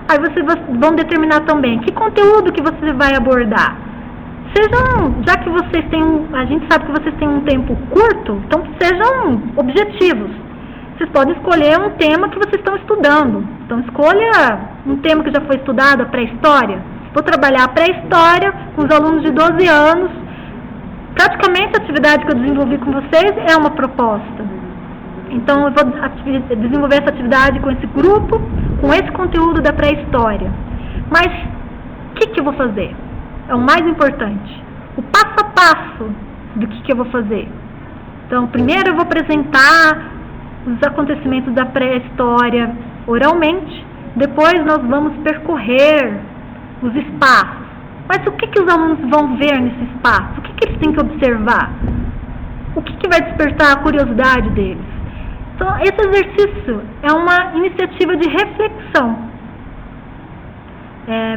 Aí vocês vão determinar também que conteúdo que você vai abordar. Já que vocês têm, a gente sabe que vocês têm um tempo curto, então sejam objetivos. Vocês podem escolher um tema que vocês estão estudando. Então escolha um tema que já foi estudado, a pré-história. Vou trabalhar a pré-história com os alunos de 12 anos. Praticamente a atividade que eu desenvolvi com vocês é uma proposta. Então eu vou desenvolver essa atividade com esse grupo, com esse conteúdo da pré-história. Mas o que eu vou fazer? É o mais importante. O passo a passo do que eu vou fazer. Então primeiro eu vou apresentar os acontecimentos da pré-história oralmente. Depois nós vamos percorrer os espaços. Mas o que os alunos vão ver nesse espaço? O que eles têm que observar? O que vai despertar a curiosidade deles? Então, esse exercício é uma iniciativa de reflexão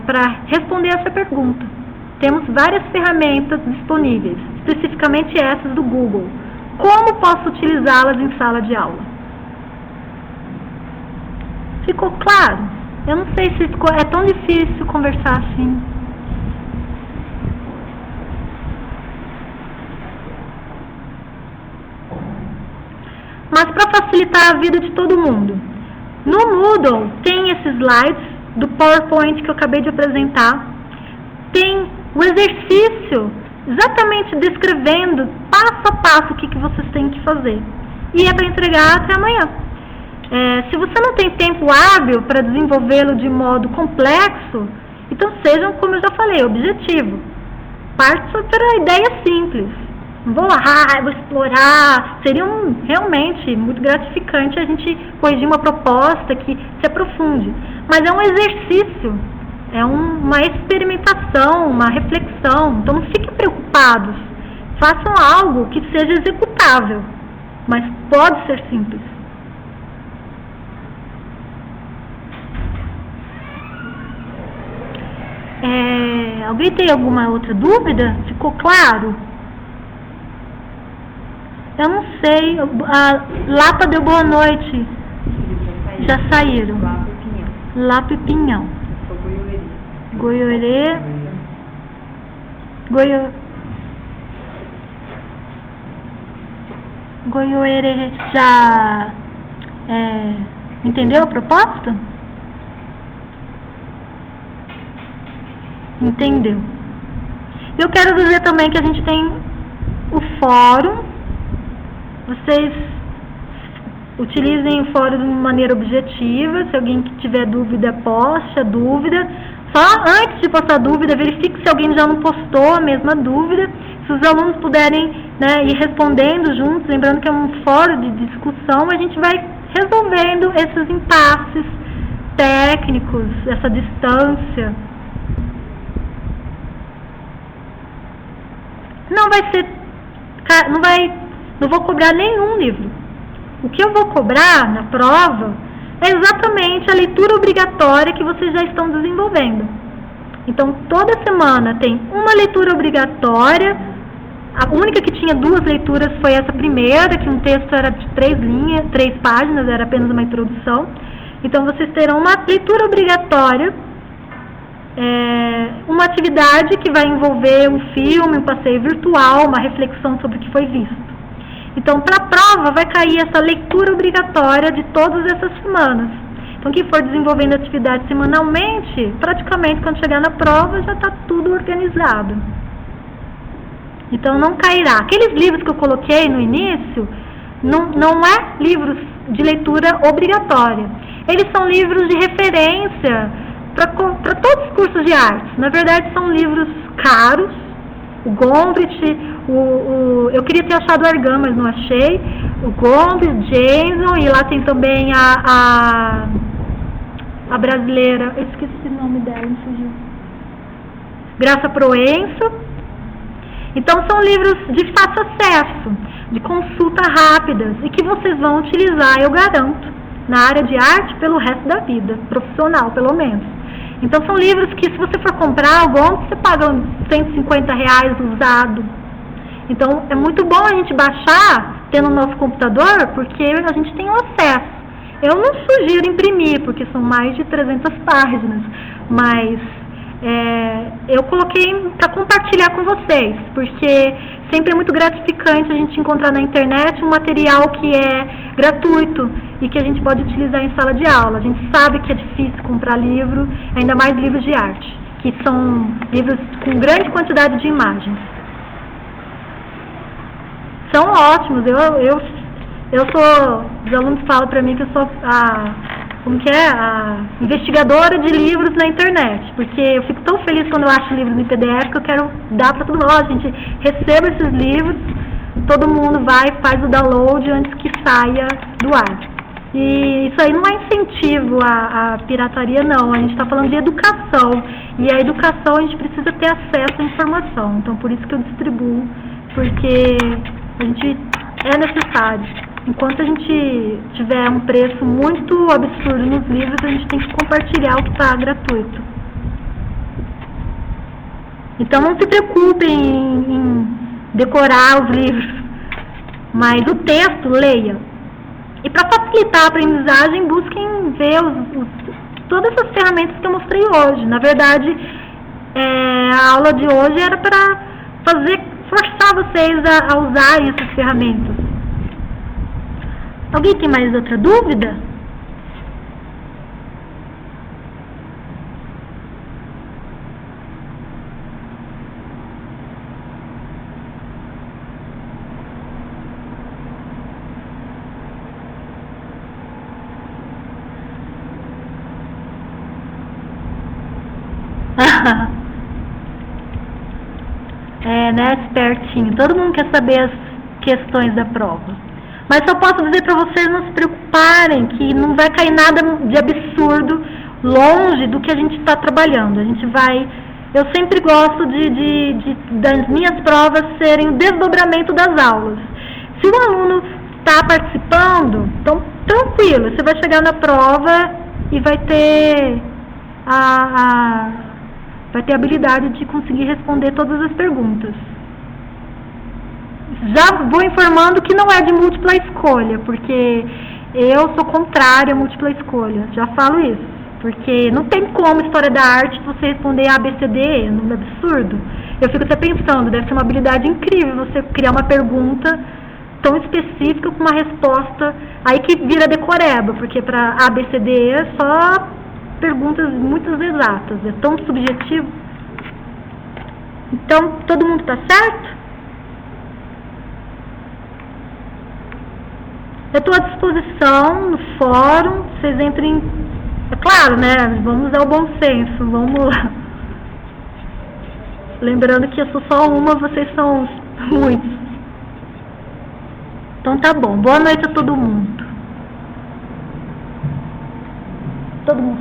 para responder essa pergunta. Temos várias ferramentas disponíveis, especificamente essas do Google. Como posso utilizá-las em sala de aula? Ficou claro? Eu não sei se é tão difícil conversar assim. Mas para facilitar a vida de todo mundo, no Moodle tem esses slides do PowerPoint que eu acabei de apresentar, tem o exercício exatamente descrevendo passo a passo o que vocês têm que fazer, e é para entregar até amanhã. Se você não tem tempo hábil para desenvolvê-lo de modo complexo, então sejam, como eu já falei, objetivo. Parte pela ideia simples. Não vou vou explorar. Seria realmente muito gratificante a gente corrigir uma proposta que se aprofunde. Mas é um exercício, é uma experimentação, uma reflexão. Então não fiquem preocupados. Façam algo que seja executável, mas pode ser simples. Alguém tem alguma outra dúvida? Ficou claro? Eu não sei. A Lapa deu boa noite. Já saíram. Lapa e Pinhão. Goiorê. Goiorê já entendeu a proposta? Entendeu? Eu quero dizer também que a gente tem o fórum. Vocês utilizem o fórum de maneira objetiva. Se alguém tiver dúvida, poste a dúvida. Só antes de postar a dúvida, verifique se alguém já não postou a mesma dúvida. Se os alunos puderem, ir respondendo juntos, lembrando que é um fórum de discussão, a gente vai resolvendo esses impasses técnicos, essa distância. Não vou cobrar nenhum livro. O que eu vou cobrar na prova é exatamente a leitura obrigatória que vocês já estão desenvolvendo. Então, toda semana tem uma leitura obrigatória. A única que tinha 2 leituras foi essa primeira, que um texto era de 3 páginas, era apenas uma introdução. Então, vocês terão uma leitura obrigatória, uma atividade que vai envolver um filme, um passeio virtual, uma reflexão sobre o que foi visto. Então, para a prova, vai cair essa leitura obrigatória de todas essas semanas. Então, quem for desenvolvendo atividade semanalmente, praticamente, quando chegar na prova, já está tudo organizado. Então, não cairá. Aqueles livros que eu coloquei no início, não é livros de leitura obrigatória. Eles são livros de referência para todos os cursos de artes. Na verdade, são livros caros. O Gombrich, eu queria ter achado o Argan, mas não achei. O Gombrich, Jason, e lá tem também a brasileira, eu esqueci o nome dela, não fugiu. Graça Proença. Então são livros de fácil acesso, de consulta rápidas, e que vocês vão utilizar, eu garanto, na área de arte pelo resto da vida, profissional pelo menos. Então são livros que, se você for comprar algum, você paga R$150 usado. Então é muito bom a gente baixar, ter no nosso computador, porque a gente tem o acesso. Eu não sugiro imprimir, porque são mais de 300 páginas, mas eu coloquei para compartilhar com vocês, porque sempre é muito gratificante a gente encontrar na internet um material que é gratuito e que a gente pode utilizar em sala de aula. A gente sabe que é difícil comprar livro, ainda mais livros de arte, que são livros com grande quantidade de imagens. São ótimos. Os alunos falam para mim que eu sou a investigadora de livros na internet, porque eu fico tão feliz quando eu acho livros em PDF que eu quero dar para todo mundo. A gente receba esses livros, todo mundo vai e faz o download antes que saia do ar. E isso aí não é incentivo à pirataria, não. A gente está falando de educação, e a educação a gente precisa ter acesso à informação. Então por isso que eu distribuo, porque a gente é necessário. Enquanto a gente tiver um preço muito absurdo nos livros, a gente tem que compartilhar o que está gratuito. Então não se preocupem em decorar os livros, mas o texto, leia. E para facilitar a aprendizagem, busquem ver todas essas ferramentas que eu mostrei hoje. Na verdade, a aula de hoje era para forçar vocês a usarem essas ferramentas. Alguém tem mais outra dúvida? Espertinho. Todo mundo quer saber as questões da prova. Mas só posso dizer para vocês não se preocuparem, que não vai cair nada de absurdo longe do que a gente está trabalhando. Eu sempre gosto das minhas provas serem o desdobramento das aulas. Se o aluno está participando, então tranquilo, você vai chegar na prova e vai ter a habilidade de conseguir responder todas as perguntas. Já vou informando que não é de múltipla escolha, porque eu sou contrária a múltipla escolha, já falo isso, porque não tem como história da arte você responder A, B, C, D, E, não é absurdo? Eu fico até pensando, deve ser uma habilidade incrível você criar uma pergunta tão específica com uma resposta, aí que vira decoreba, porque para A, B, C, D, E é só perguntas muito exatas, é tão subjetivo. Então, todo mundo está certo? Eu estou à disposição no fórum, vocês entrem, é claro, né, vamos usar o bom senso, vamos, lembrando que eu sou só uma, vocês são muitos. Então tá bom, boa noite a todo mundo. Todo mundo.